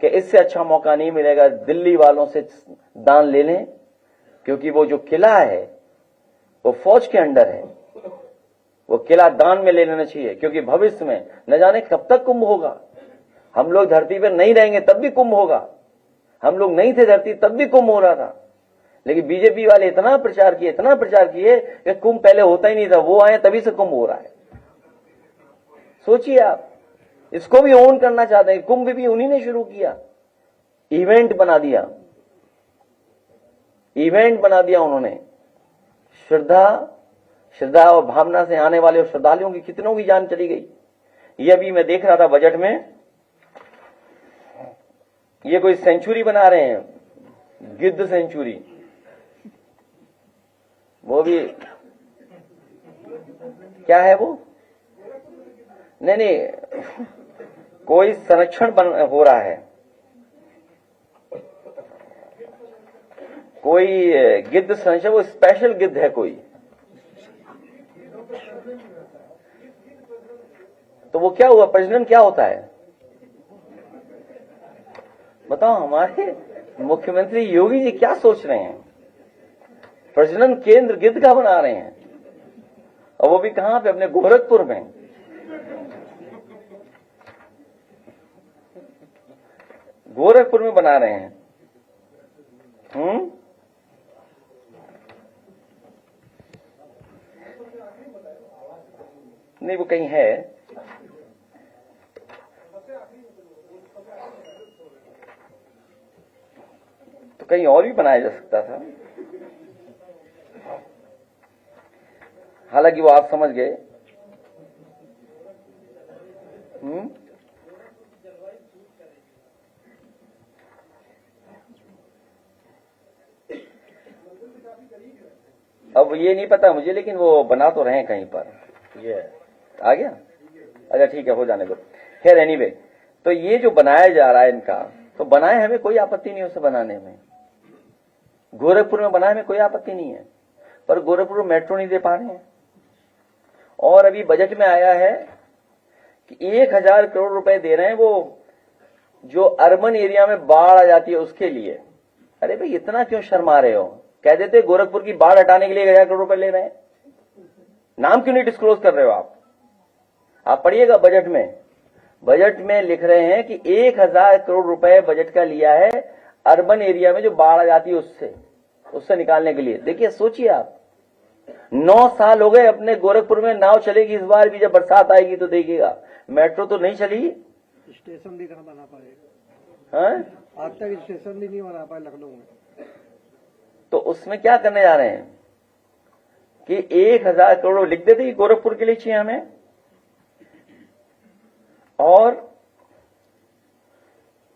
कि इससे अच्छा मौका नहीं मिलेगा, दिल्ली वालों से दान ले लें, क्योंकि वो जो किला है वो फौज के अंडर है, वो किला दान में ले लेना चाहिए, क्योंकि भविष्य में न जाने कब तक कुंभ होगा। हम लोग धरती पर नहीं रहेंगे तब भी कुंभ होगा, हम लोग नहीं थे धरती तब भी कुंभ हो रहा था, लेकिन बीजेपी वाले इतना प्रचार किए कि कुंभ पहले होता ही नहीं था, वो आए तभी से कुंभ हो रहा है। सोचिए आप, इसको भी ओन करना चाहते हैं। कुंभ भी उन्हीं ने शुरू किया, इवेंट बना दिया उन्होंने। श्रद्धा और भावना से आने वाले श्रद्धालुओं की कितनों की जान चली गई। ये अभी मैं देख रहा था बजट में, ये कोई सेंचुरी बना रहे हैं, गिद्ध सेंचुरी, वो भी क्या है वो, नहीं कोई संरक्षण हो रहा है, कोई गिद्ध संरक्षण, वो स्पेशल गिद्ध है कोई, तो वो क्या हुआ, प्रजनन क्या होता है बताओ। हमारे मुख्यमंत्री योगी जी क्या सोच रहे हैं, प्रजनन केंद्र गिद्ध का बना रहे हैं, और वो भी कहां पे, अपने गोरखपुर में। गोरखपुर में बना रहे हैं। नहीं, वो कहीं है, तो कहीं और भी बनाया जा सकता था। हालांकि वो आप समझ गए। अब ये नहीं पता मुझे, लेकिन वो बना तो रहे हैं कहीं पर। ये आ गया, अच्छा ठीक है, हो जाने दो। खैर एनीवे, तो ये जो बनाया जा रहा है इनका, तो बनाए हमें कोई आपत्ति नहीं उसे बनाने में। गोरखपुर में बनाए में कोई आपत्ति नहीं है, पर गोरखपुर में मेट्रो नहीं दे पा रहे हैं। और अभी बजट में आया है कि 1000 करोड़ रुपए दे रहे हैं वो जो अर्बन एरिया में बाढ़ आ जाती है उसके लिए। अरे भाई, इतना क्यों शर्मा रहे हो, कह देते गोरखपुर की बाढ़ हटाने के लिए 1000 करोड़ रुपए ले रहे हैं, नाम क्यों नहीं डिस्क्लोज कर रहे हो आप पढ़िएगा बजट में लिख रहे हैं कि 1000 करोड़ रुपए बजट का लिया है अर्बन एरिया में जो बाढ़ आ जाती है उससे निकालने के लिए। देखिए, सोचिए आप, 9 साल हो गए अपने गोरखपुर में नाव चलेगी, इस बार भी जब बरसात आएगी तो देखिएगा, मेट्रो तो नहीं चली, स्टेशन भी कहाँ बना पाएगा, हाँ? आज तक स्टेशन भी नहीं बना पाए लखनऊ में। तो उसमें क्या करने जा रहे हैं कि 1000 करोड़ लिख देते कि गोरखपुर के लिए चाहिए हमें, और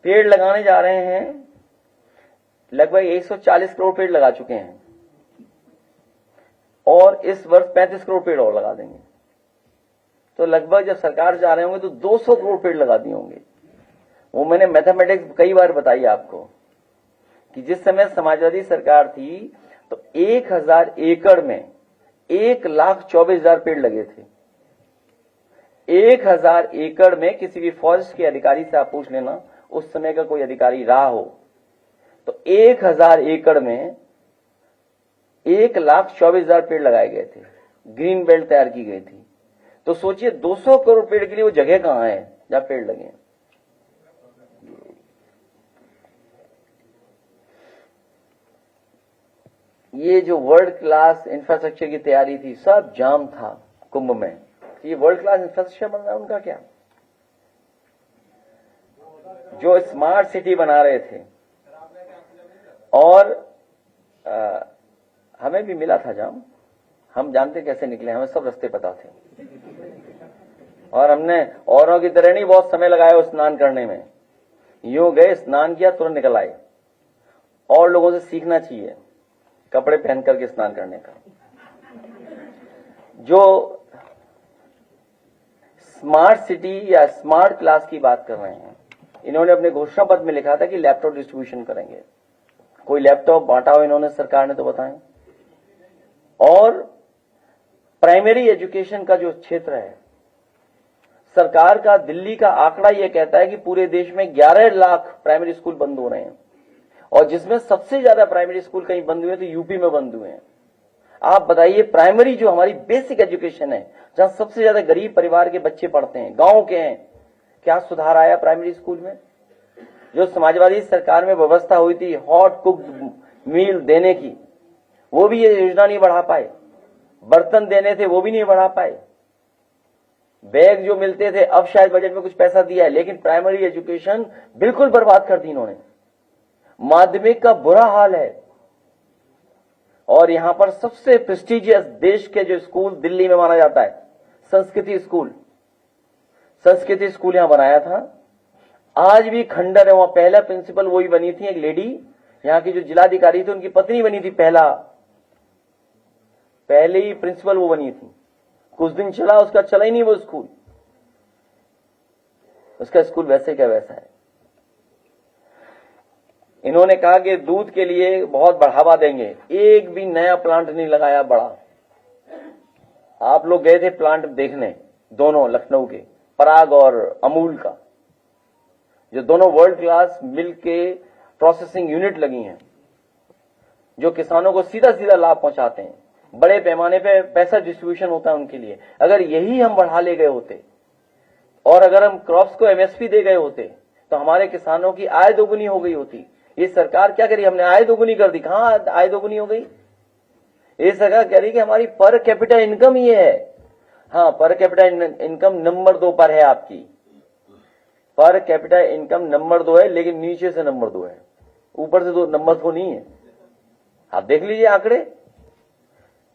पेड़ लगाने जा रहे हैं। लगभग 140 करोड़ पेड़ लगा चुके हैं, और इस वर्ष 35 करोड़ पेड़ और लगा देंगे। तो लगभग जब सरकार जा रहे होंगे तो 200 करोड़ पेड़ लगा दिए होंगे। वो मैंने मैथमेटिक्स कई बार बताई आपको कि जिस समय समाजवादी सरकार थी तो 1000 एकड़ में 1,24,000 पेड़ लगे थे। 1000 एकड़ में किसी भी फॉरेस्ट के अधिकारी से आप पूछ लेना, उस समय का कोई अधिकारी रहा हो, तो 1000 एकड़ में 1,24,000 पेड़ लगाए गए थे, ग्रीन बेल्ट तैयार की गई थी। तो सोचिए 200 करोड़ पेड़ के लिए वो जगह कहां है जहां पेड़ लगे। ये जो वर्ल्ड क्लास इंफ्रास्ट्रक्चर की तैयारी थी, सब जाम था कुंभ में। ये वर्ल्ड क्लास इंफ्रास्ट्रक्चर बन रहा है उनका क्या, जो स्मार्ट सिटी बना रहे थे, और हमें भी मिला था जाम, हम जानते कैसे निकले, हमें सब रास्ते पता थे, और हमने औरों की तरह नहीं बहुत समय लगाया उस स्नान करने में। यूं गए, स्नान किया, तुरंत निकल आए। और लोगों से सीखना चाहिए कपड़े पहन करके स्नान करने का। जो स्मार्ट सिटी या स्मार्ट क्लास की बात कर रहे हैं, इन्होंने अपने घोषणा पत्र में लिखा था कि लैपटॉप डिस्ट्रीब्यूशन करेंगे। कोई लैपटॉप बांटा हो इन्होंने सरकार ने तो बताएं। और प्राइमरी एजुकेशन का जो क्षेत्र है, सरकार का, दिल्ली का आंकड़ा यह कहता है कि पूरे देश में 11 लाख प्राइमरी स्कूल बंद हो रहे हैं, और जिसमें सबसे ज्यादा प्राइमरी स्कूल कहीं बंद हुए तो यूपी में बंद हुए हैं। आप बताइए, प्राइमरी जो हमारी बेसिक एजुकेशन है, जहां सबसे ज्यादा गरीब परिवार के बच्चे पढ़ते हैं, गांव के हैं, क्या सुधार आया प्राइमरी स्कूल में? जो समाजवादी सरकार में व्यवस्था हुई थी हॉट कुक्ड मील देने की, वो भी ये योजना नहीं बढ़ा पाए। बर्तन देने थे, वो भी नहीं बढ़ा पाए। बैग जो मिलते थे, अब शायद बजट में कुछ पैसा दिया है, लेकिन प्राइमरी एजुकेशन बिल्कुल बर्बाद कर दी इन्होंने। माध्यमिक का बुरा हाल है। और यहां पर सबसे प्रेस्टिजियस देश के जो स्कूल दिल्ली में माना जाता है, संस्कृति स्कूल, संस्कृति स्कूल यहां बनाया था। आज भी खंडर है। वहां पहला प्रिंसिपल वही बनी थी, एक लेडी, यहां की जो जिलाधिकारी थी उनकी पत्नी बनी थी, पहले ही प्रिंसिपल वो बनी थी। कुछ दिन चला, उसका चला ही नहीं वो स्कूल। उसका स्कूल वैसे क्या वैसा है। इन्होंने कहा कि दूध के लिए बहुत बढ़ावा देंगे, एक भी नया प्लांट नहीं लगाया बड़ा। आप लोग गए थे प्लांट देखने, दोनों लखनऊ के, पराग और अमूल का, जो दोनों वर्ल्ड क्लास मिल्क के प्रोसेसिंग यूनिट लगी हैं, जो किसानों को सीधा सीधा लाभ पहुंचाते हैं। बड़े पैमाने पे पैसा डिस्ट्रीब्यूशन होता है उनके लिए। अगर यही हम बढ़ा ले गए होते और अगर हम क्रॉप्स को एमएसपी दे गए होते तो हमारे किसानों की आय दोगुनी हो गई होती। ये सरकार क्या करी, हमने आय दोगुनी कर दी। कहां आय दोगुनी हो गई? ये सरकार कह रही कि हमारी पर कैपिटा इनकम ये है। हाँ, पर कैपिटा इनकम नंबर 2 पर है आपकी। पर कैपिटा इनकम नंबर 2 है, लेकिन नीचे से नंबर 2 है, ऊपर से नंबर 2 नहीं है। आप देख लीजिए आंकड़े।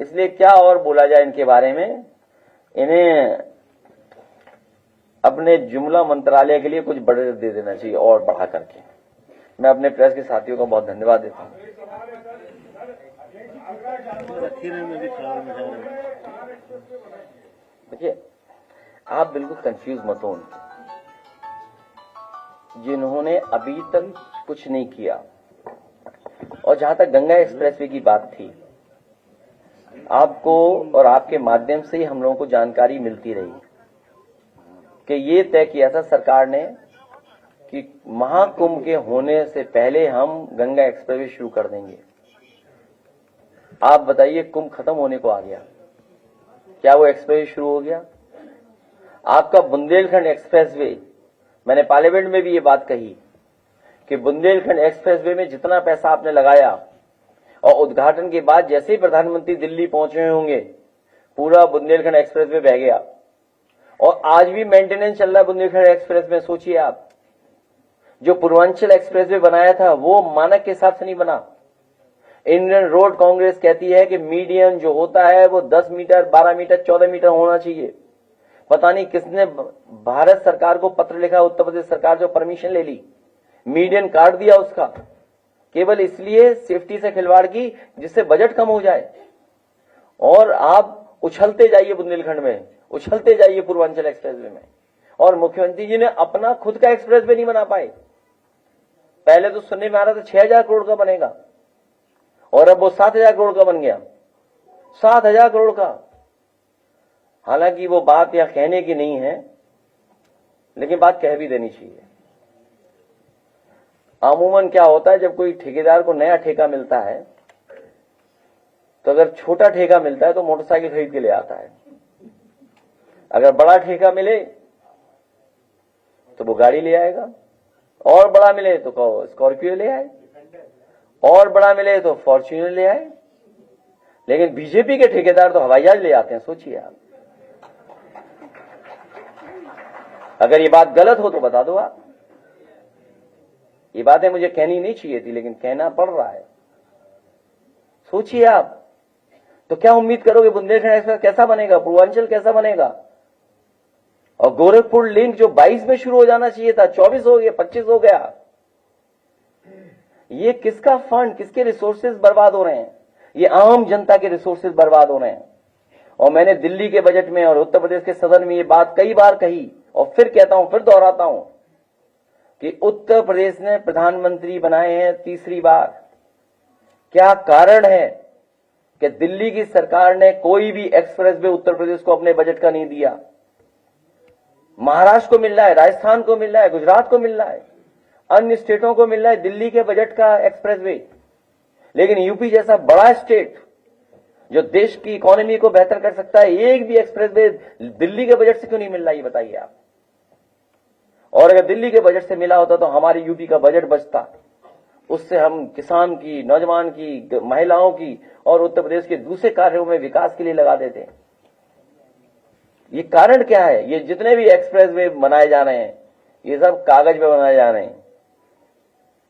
इसलिए क्या और बोला जाए इनके बारे में। इन्हें अपने जुमला मंत्रालय के लिए कुछ बजट दे देना चाहिए और बढ़ा करके। मैं अपने प्रेस के साथियों का बहुत धन्यवाद देता हूं। देखिए, आप बिल्कुल कंफ्यूज मत हो उनके, जिन्होंने अभी तक कुछ नहीं किया। और जहां तक गंगा एक्सप्रेसवे की बात थी, आपको और आपके माध्यम से ही हम लोगों को जानकारी मिलती रही कि ये तय किया था सरकार ने कि महाकुंभ के होने से पहले हम गंगा एक्सप्रेसवे शुरू कर देंगे। आप बताइए, कुंभ खत्म होने को आ गया, क्या वो एक्सप्रेसवे शुरू हो गया? आपका बुंदेलखंड एक्सप्रेसवे, मैंने पार्लियामेंट में भी ये बात कही कि बुंदेलखंड एक्सप्रेसवे में जितना पैसा आपने लगाया, और उद्घाटन के बाद जैसे ही प्रधानमंत्री दिल्ली पहुंचे होंगे, पूरा बुंदेलखंड एक्सप्रेसवे बह गया। और आज भी मेंटेनेंस चल रहा है बुंदेलखंड एक्सप्रेस में। सोचिए आप, जो पूर्वांचल एक्सप्रेसवे बनाया था वो मानक के हिसाब से नहीं बना। इंडियन रोड कांग्रेस कहती है कि मीडियन जो होता है वो 10 मीटर, 12 मीटर, 14 मीटर होना चाहिए। पता नहीं किसने भारत सरकार को पत्र लिखा, उत्तर प्रदेश सरकार जो परमिशन ले ली, मीडियन काट दिया उसका, केवल इसलिए सेफ्टी से खिलवाड़ की जिससे बजट कम हो जाए। और आप उछलते जाइए बुंदेलखंड में, उछलते जाइए पूर्वांचल एक्सप्रेसवे में, और मुख्यमंत्री जी ने अपना खुद का एक्सप्रेसवे नहीं बना पाए। पहले तो सुनने में आ रहा था 6,000 करोड़ का बनेगा, और अब वो 7,000 करोड़ का बन गया। 7,000 करोड़ का। हालांकि वो बात या कहने की नहीं है, लेकिन बात कह भी देनी चाहिए। अमूमन क्या होता है, जब कोई ठेकेदार को नया ठेका मिलता है, तो अगर छोटा ठेका मिलता है तो मोटरसाइकिल खरीद के ले आता है। अगर बड़ा ठेका मिले तो वो गाड़ी ले आएगा, और बड़ा मिले तो स्कॉर्पियो ले आए, और बड़ा मिले तो फॉर्च्यूनर ले आए। लेकिन बीजेपी के ठेकेदार तो हवाई जहाज ले आते हैं। सोचिए आप। अगर ये बात गलत हो तो बता दो आप। ये बातें मुझे कहनी नहीं चाहिए थी, लेकिन कहना पड़ रहा है। सोचिए आप, तो क्या उम्मीद करोगे बुंदेलखंड एक्सप्रेस कैसा बनेगा, पूर्वांचल कैसा बनेगा? और गोरखपुर लिंक जो 22 में शुरू हो जाना चाहिए था, 24 हो गया, 25 हो गया। ये किसका फंड, किसके रिसोर्सेज बर्बाद हो रहे हैं? ये आम जनता के रिसोर्सेज बर्बाद हो रहे हैं। और मैंने दिल्ली के बजट में और उत्तर प्रदेश के सदन में ये बात कई बार कही, और फिर कहता हूं, फिर दोहराता हूं कि उत्तर प्रदेश ने प्रधानमंत्री बनाए हैं तीसरी बार। क्या कारण है कि दिल्ली की सरकार ने कोई भी एक्सप्रेसवे उत्तर प्रदेश को अपने बजट का नहीं दिया? महाराष्ट्र को मिल रहा है, राजस्थान को मिल रहा है, गुजरात को मिल रहा है, अन्य स्टेटों को मिल रहा है दिल्ली के बजट का एक्सप्रेसवे। लेकिन यूपी जैसा बड़ा स्टेट जो देश की इकोनॉमी को बेहतर कर सकता है, एक भी एक्सप्रेसवे दिल्ली के बजट से क्यों नहीं मिल रहा, ये बताइए आप। और अगर दिल्ली के बजट से मिला होता तो हमारे यूपी का बजट बचता, उससे हम किसान की, नौजवान की, महिलाओं की और उत्तर प्रदेश के दूसरे कार्यों में विकास के लिए लगा देते। ये कारण क्या है? ये जितने भी एक्सप्रेसवे बनाए जा रहे हैं ये सब कागज पे बनाए जा रहे हैं।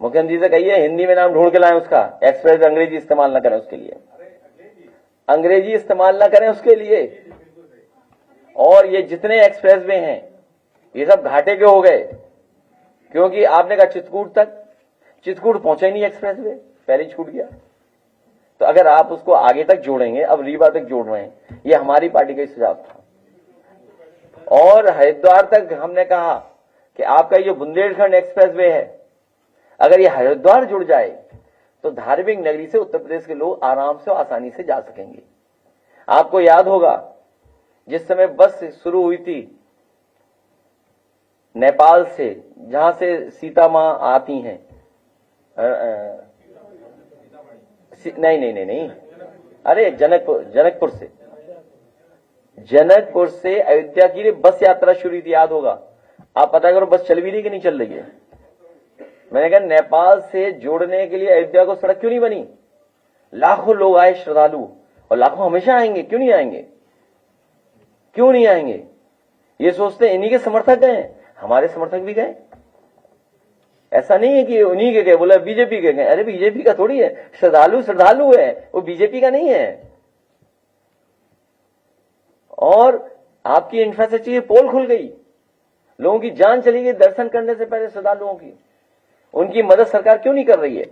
मुख्यमंत्री से कहिए हिंदी में नाम ढूंढ के लाएं उसका, एक्सप्रेस अंग्रेजी इस्तेमाल न करें उसके लिए, अंग्रेजी इस्तेमाल न करें उसके लिए। और ये जितने एक्सप्रेसवे हैं ये सब घाटे के हो गए, क्योंकि आपने कहा चित्रकूट पहुंचे नहीं एक्सप्रेसवे, पहले छूट गया। तो अगर आप उसको आगे तक जोड़ेंगे, अब रीवा तक जोड़ रहे हैं, ये हमारी पार्टी का सुझाव था। और हरिद्वार तक हमने कहा कि आपका ये बुंदेलखंड एक्सप्रेसवे है, अगर ये हरिद्वार जुड़ जाए तो धार्मिक नगरी से उत्तर प्रदेश के लोग आराम से आसानी से जा सकेंगे। आपको याद होगा जिस समय बस शुरू हुई थी नेपाल से, जहां से सीता मां आती हैं, नहीं, अरे जनकपुर से अयोध्या की बस यात्रा शुरू हुई थी, याद होगा। आप पता करो बस चल भी रही कि नहीं चल रही है। मैंने कहा नेपाल से जोड़ने के लिए अयोध्या को सड़क क्यों नहीं बनी? लाखों लोग आए श्रद्धालु, और लाखों हमेशा आएंगे, क्यों नहीं आएंगे? ये सोचते इन्हीं के समर्थक गए, हमारे समर्थक भी गए। ऐसा नहीं है कि उन्हीं के गए, बोला बीजेपी के गए। अरे बीजेपी का थोड़ी है, श्रद्धालु है, वो बीजेपी का नहीं है। और आपकी इंफ्रास्ट्रक्चर की पोल खुल गई, लोगों की जान चली गई दर्शन करने से पहले श्रद्धालुओं की। उनकी मदद सरकार क्यों नहीं कर रही है?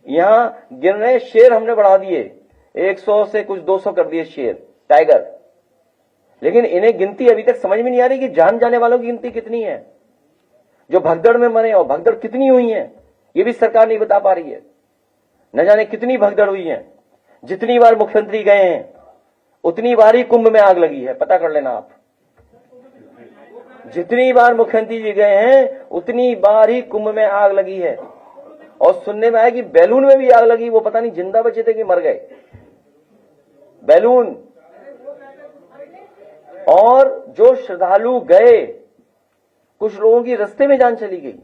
यहां गिर रहे शेर हमने बढ़ा दिए, 100 से कुछ 200 कर दिए शेर, टाइगर। लेकिन इन्हें गिनती अभी तक समझ में नहीं आ रही कि जान जाने वालों की गिनती कितनी है, जो भगदड़ में मरे, और भगदड़ कितनी हुई है ये भी सरकार नहीं बता पा रही है। न जाने कितनी भगदड़ हुई है। जितनी बार मुख्यमंत्री गए हैं उतनी बार ही कुंभ में आग लगी है, पता कर लेना आप। जितनी बार मुख्यमंत्री जी गए हैं उतनी बार ही कुंभ में आग लगी है। और सुनने में आया कि बैलून में भी आग लगी, वो पता नहीं जिंदा बचे थे कि मर गए, बैलून। और जो श्रद्धालु गए, कुछ लोगों की रास्ते में जान चली गई।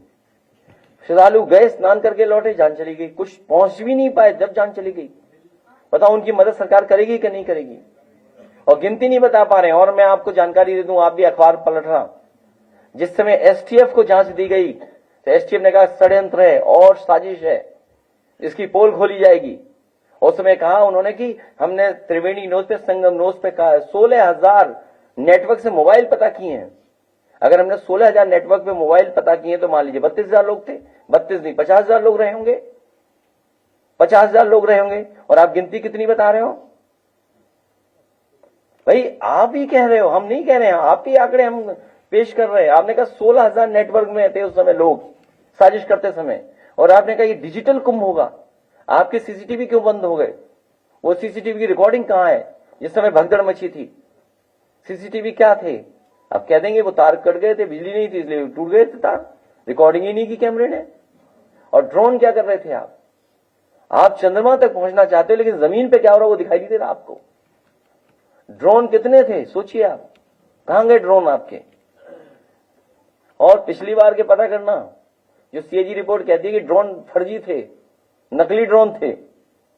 श्रद्धालु गए, स्नान करके लौटे, जान चली गई। कुछ पहुंच भी नहीं पाए जब जान चली गई। बताओ उनकी मदद सरकार करेगी कि नहीं करेगी? और गिनती नहीं बता पा रहे हैं। और मैं आपको जानकारी दे दूं, आप भी अखबार पलटना, जिस समय एसटीएफ को जांच दी गई तो एसटीएफ ने कहा षड्यंत्र है और साजिश है, इसकी पोल खोली जाएगी। उस समय कहा उन्होंने कि हमने त्रिवेणी न्यूज पे, संगम न्यूज पे कहा 16,000 नेटवर्क से मोबाइल पता किए हैं। अगर हमने 16,000 नेटवर्क पे मोबाइल पता किए तो मान लीजिए 32,000 लोग थे, 32 नहीं 50,000 लोग रहे होंगे, 50,000 लोग रहे होंगे। और आप गिनती कितनी बता रहे हो भाई? आप ही कह रहे हो, हम नहीं कह रहे हैं, आप ही आंकड़े हम पेश कर रहे हैं। आपने कहा 16,000 नेटवर्क में थे उस समय लोग साजिश करते समय, और आपने कहा ये डिजिटल कुंभ होगा। आपके सीसीटीवी क्यों बंद हो गए? वो सीसीटीवी की रिकॉर्डिंग कहां है जिस समय भगदड़ मची थी? सीसीटीवी क्या थे? अब कह देंगे वो तार कट गए थे, बिजली नहीं थी इसलिए टूट गए थे तार, रिकॉर्डिंग ही नहीं की कैमरे ने। और ड्रोन क्या कर रहे थे आप चंद्रमा तक पहुंचना चाहते हो, लेकिन जमीन पे क्या हो रहा है वो दिखाई नहीं दे रहा आपको। ड्रोन कितने थे सोचिए आप, कहां गए ड्रोन आपके? और पिछली बार के पता करना, जो सीएजी रिपोर्ट कहती है कि ड्रोन फर्जी थे, नकली ड्रोन थे,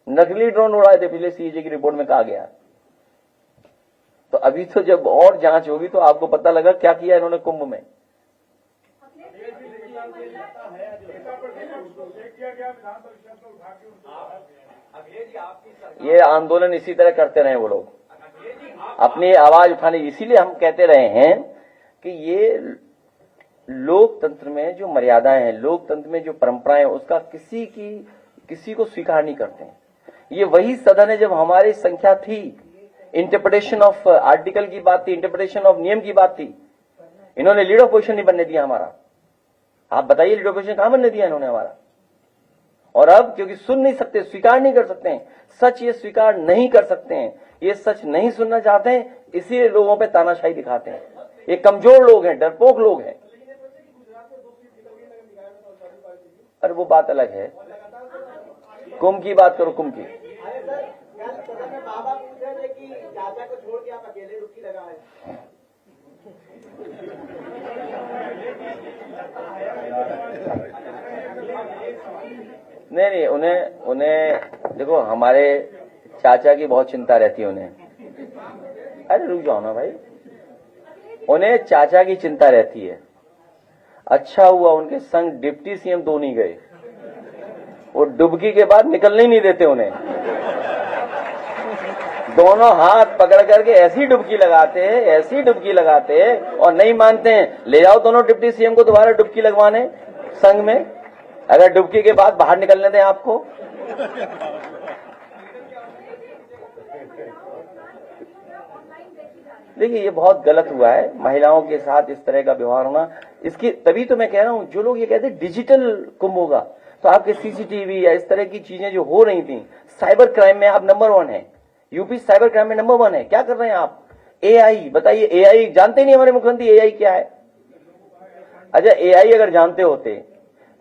नकली ड्रोन उड़ाए थे, पिछले सीएजी की रिपोर्ट में कहा गया। तो अभी तो जब और जांच होगी तो आपको पता लगा क्या किया इन्होंने कुंभ में। ये आंदोलन इसी तरह करते रहे वो लोग, अपनी आवाज उठाने। इसीलिए हम कहते रहे हैं कि ये लोकतंत्र में जो मर्यादाएं हैं, लोकतंत्र में जो परंपराएं हैं, उसका किसी को स्वीकार नहीं करते हैं। ये वही सदन है जब हमारी संख्या थी, इंटरप्रिटेशन ऑफ आर्टिकल की बात थी, इंटरप्रिटेशन ऑफ नियम की बात थी। इन्होंने लीडर पोजिशन नहीं बनने दिया हमारा। आप बताइए लीडर पोजिशन कहां बनने दिया इन्होंने हमारा? और अब क्योंकि सुन नहीं सकते, स्वीकार नहीं कर सकते हैं, सच ये स्वीकार नहीं कर सकते हैं, ये सच नहीं सुनना चाहते हैं, इसीलिए लोगों पे तानाशाही दिखाते हैं। ये कमजोर लोग हैं, डरपोक लोग हैं। अरे वो बात अलग है, कुंभ की बात करो, कुंभ की। अरे सर, कल में बाबा पूछ रहे थे कि चाचा को छोड़ के आप अकेले डुबकी लगाए। नहीं, उन्हें देखो, हमारे चाचा की बहुत चिंता रहती है उन्हें। अरे रुक जाओ ना भाई, उन्हें चाचा की चिंता रहती है। अच्छा हुआ उनके संग डिप्टी सीएम दो नहीं गए, वो डुबकी के बाद निकलने ही नहीं देते उन्हें। दोनों हाथ पकड़ करके ऐसी डुबकी लगाते हैं, ऐसी डुबकी लगाते हैं, और नहीं मानते हैं, ले जाओ दोनों डिप्टी सीएम को दोबारा डुबकी लगवाने संघ में, अगर डुबकी के बाद बाहर निकलने दें आपको। देखिए, ये बहुत गलत हुआ है महिलाओं के साथ इस तरह का व्यवहार होना। इसकी तभी तो मैं कह रहा हूं, जो लोग ये कहते हैं डिजिटल कुंभ होगा, तो आपके सीसीटीवी या इस तरह की चीजें जो हो रही थी, साइबर क्राइम में आप नंबर 1 है, यूपी साइबर क्राइम में नंबर 1 है। क्या कर रहे हैं आप? एआई, बताइए, एआई जानते नहीं हमारे मुख्यमंत्री एआई क्या है? अच्छा, एआई अगर जानते होते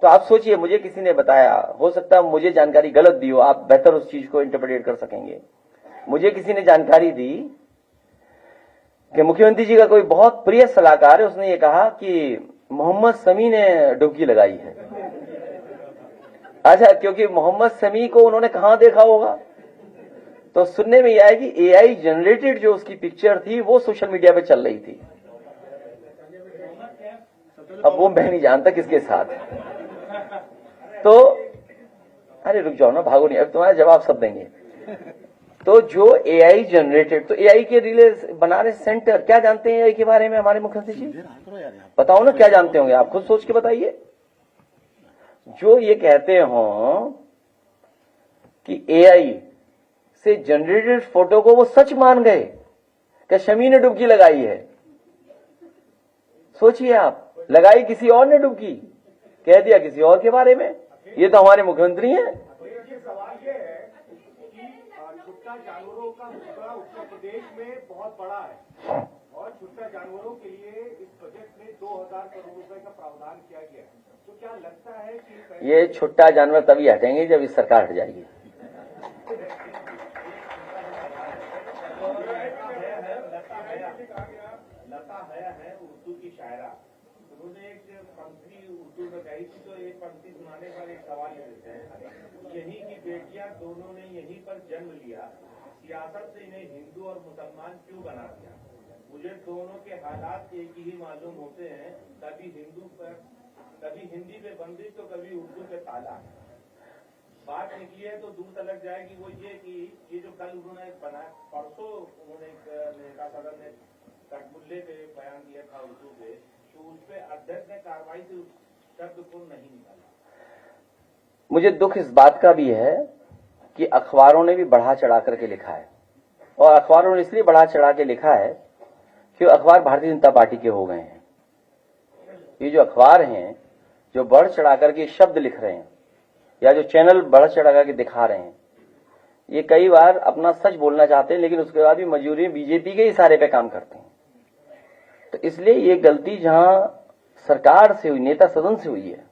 तो आप सोचिए, मुझे किसी ने बताया, हो सकता है मुझे जानकारी गलत दी हो, आप बेहतर उस चीज को इंटरप्रेट कर सकेंगे। मुझे किसी ने जानकारी दी कि मुख्यमंत्री जी का कोई बहुत प्रिय सलाहकार है, उसने ये कहा कि मोहम्मद शमी ने डुबकी लगाई है। अच्छा, क्योंकि मोहम्मद शमी को उन्होंने कहां देखा होगा, तो सुनने में यह आया कि एआई जनरेटेड जो उसकी पिक्चर थी वो सोशल मीडिया पे चल रही थी। अब वो मैं नहीं जानता किसके साथ। तो अरे रुक जाओ ना, भागो नहीं, अब तुम्हारा जवाब सब देंगे। तो जो एआई जनरेटेड, तो एआई के रिले बना रहे सेंटर, क्या जानते हैं एआई के बारे में हमारे मुख्यमंत्री जी? बताओ ना, क्या जानते होंगे आप, खुद सोच के बताइए। जो ये कहते हो कि एआई से जनरेटेड फोटो को वो सच मान गए कि शमी ने डुबकी लगाई है। सोचिए आप, लगाई किसी और ने डुबकी, कह दिया किसी और के बारे में। ये तो हमारे मुख्यमंत्री हैं। सवाल ये है कि छुट्टा जानवरों का मुद्दा उत्तर प्रदेश में बहुत बड़ा है, और छुट्टा जानवरों के लिए इस बजट में 2000 करोड़ रुपए का प्रावधान किया गया है। तो क्या लगता है कि ये छुट्टा जानवर तभी हटेंगे जब इस सरकार हट जाएगी। लता हया है उर्दू की शायरा, उन्होंने एक पंक्ति उर्दू में कही थी, तो एक पंक्ति सुनाने पर एक सवाल लेते हैं, यहीं की बेटियां दोनों ने यहीं पर जन्म लिया, सियासत से इन्हें हिंदू और मुसलमान क्यों बना दिया? मुझे दोनों के हालात एक ही मालूम होते हैं, कभी हिंदी पे बंदिश तो कभी उर्दू पे ताला। बात निकली है तो दूर तलक जाएगी, वो ये कि ये जो कल उन्होंने बनाया, परसों उन्होंने नेता सदन ने कटमुल्ले पे बयान दिया था उर्दू पे, तो उस पे अध्यक्ष ने कार्रवाई से उस शब्द को नहीं निकाला। मुझे दुख इस बात का भी है कि अखबारों ने भी बढ़ा चढ़ा करके लिखा है, और अखबारों ने इसलिए बढ़ा चढ़ा के लिखा है कि अखबार भारतीय जनता पार्टी के हो गए हैं। ये जो अखबार हैं जो बढ़ चढ़ा करके शब्द लिख रहे हैं, या जो चैनल बढ़ चढ़ा करके दिखा रहे हैं, ये कई बार अपना सच बोलना चाहते हैं, लेकिन उसके बाद भी मजबूरी बीजेपी के इशारे पे काम करते हैं। तो इसलिए ये गलती जहां सरकार से हुई, नेता सदन से हुई है।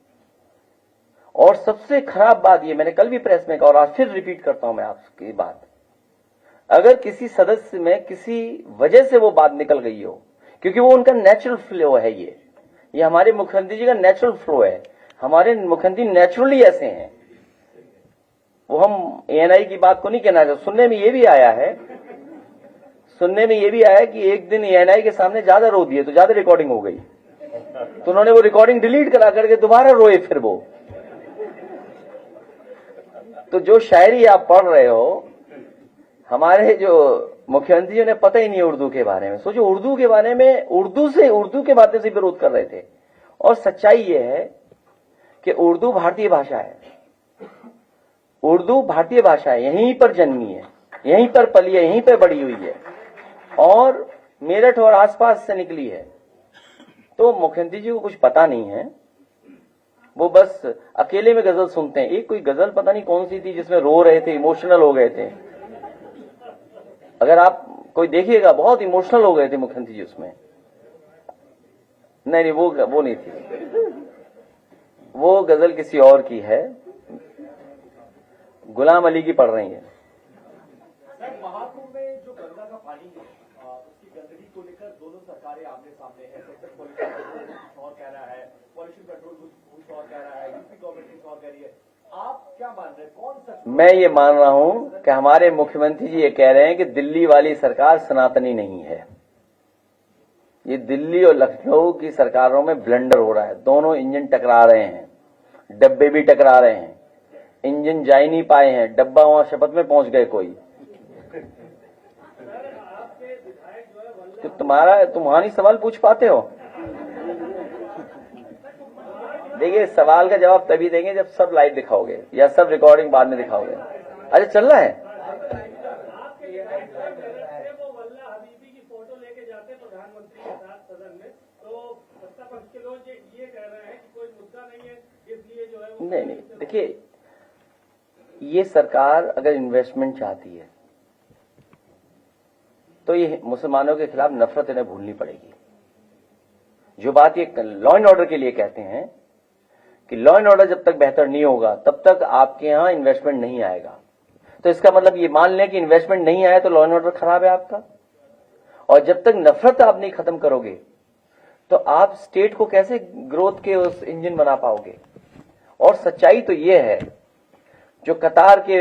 और सबसे खराब बात ये, मैंने कल भी प्रेस में कहा और आज फिर रिपीट करता हूं मैं आपकी बात, अगर किसी सदस्य में किसी वजह से वो बात निकल गई हो, क्योंकि वो उनका नेचुरल फ्लो है, ये हमारे मुख्यमंत्री जी का नेचुरल फ्लो है। हमारे मुख्यमंत्री नेचुरली ऐसे हैं, वो हम एएनआई की बात को नहीं कहना चाहते। सुनने में ये भी आया कि एक दिन एएनआई के सामने ज्यादा रो दिए तो ज्यादा रिकॉर्डिंग हो गई, तो उन्होंने वो रिकॉर्डिंग डिलीट करा करके दोबारा रोए फिर वो। तो जो शायरी आप पढ़ रहे हो, हमारे जो मुख्यमंत्री ने पता ही नहीं है उर्दू के बारे में। सोचो, उर्दू के बारे में, उर्दू के बातें से विरोध कर रहे थे। और सच्चाई ये है कि उर्दू भारतीय भाषा है, उर्दू भारतीय भाषा है, यहीं पर जन्मी है, यहीं पर पली है, यहीं पर बड़ी हुई है, और मेरठ और आसपास से निकली है। तो मुख्यमंत्री जी को कुछ पता नहीं है, वो बस अकेले में गजल सुनते हैं। एक कोई गजल पता नहीं कौन सी थी जिसमें रो रहे थे, इमोशनल हो गए थे। अगर आप कोई देखिएगा, बहुत इमोशनल हो गए थे मुख्यमंत्री जी उसमें। नहीं, वो नहीं थी, वो गजल किसी और की है, गुलाम अली की पढ़ रही है। सर, महाकुंभ में जो गंगा का पानी है उसकी गंदगी को लेकर दोनों सरकारें आमने सामने है। सेक्टर पॉल्यूशन कुछ और कह रहा है, पॉल्यूशन कंट्रोल कुछ और कह रहा है, यूपी गवर्नमेंट कुछ और कह रही है। आप क्या मान रहे हैं, कौन सच? मैं ये मान रहा हूं कि हमारे मुख्यमंत्री जी ये कह रहे हैं कि दिल्ली वाली सरकार सनातनी नहीं है। ये दिल्ली और लखनऊ की सरकारों में ब्लंडर हो रहा है, दोनों इंजन टकरा रहे हैं, डब्बे भी टकरा रहे हैं, इंजन जा ही नहीं पाए हैं, डब्बा वहां शपथ में पहुंच गए कोई। तो तुम्हारी सवाल पूछ पाते हो? देखिए, सवाल का जवाब तभी देंगे जब सब लाइव दिखाओगे या सब रिकॉर्डिंग बाद में दिखाओगे। अरे चल रहा है, प्रधानमंत्री के साथ सदन में, तो सत्ता पक्ष के लोग ये कह रहे हैं कि कोई मुद्दा नहीं है, इसलिए जो है नहीं, देखिए, ये सरकार अगर इन्वेस्टमेंट चाहती है तो ये मुसलमानों के खिलाफ नफरत इन्हें भूलनी पड़ेगी। जो बात ये लॉ एंड ऑर्डर के लिए कहते हैं कि लॉ एंड ऑर्डर जब तक बेहतर नहीं होगा तब तक आपके यहां इन्वेस्टमेंट नहीं आएगा, तो इसका मतलब ये मान लें कि इन्वेस्टमेंट नहीं आया तो लॉ एंड ऑर्डर खराब है आपका। और जब तक नफरत आप नहीं खत्म करोगे तो आप स्टेट को कैसे ग्रोथ के उस इंजन बना पाओगे। और सच्चाई तो ये है, जो कतार के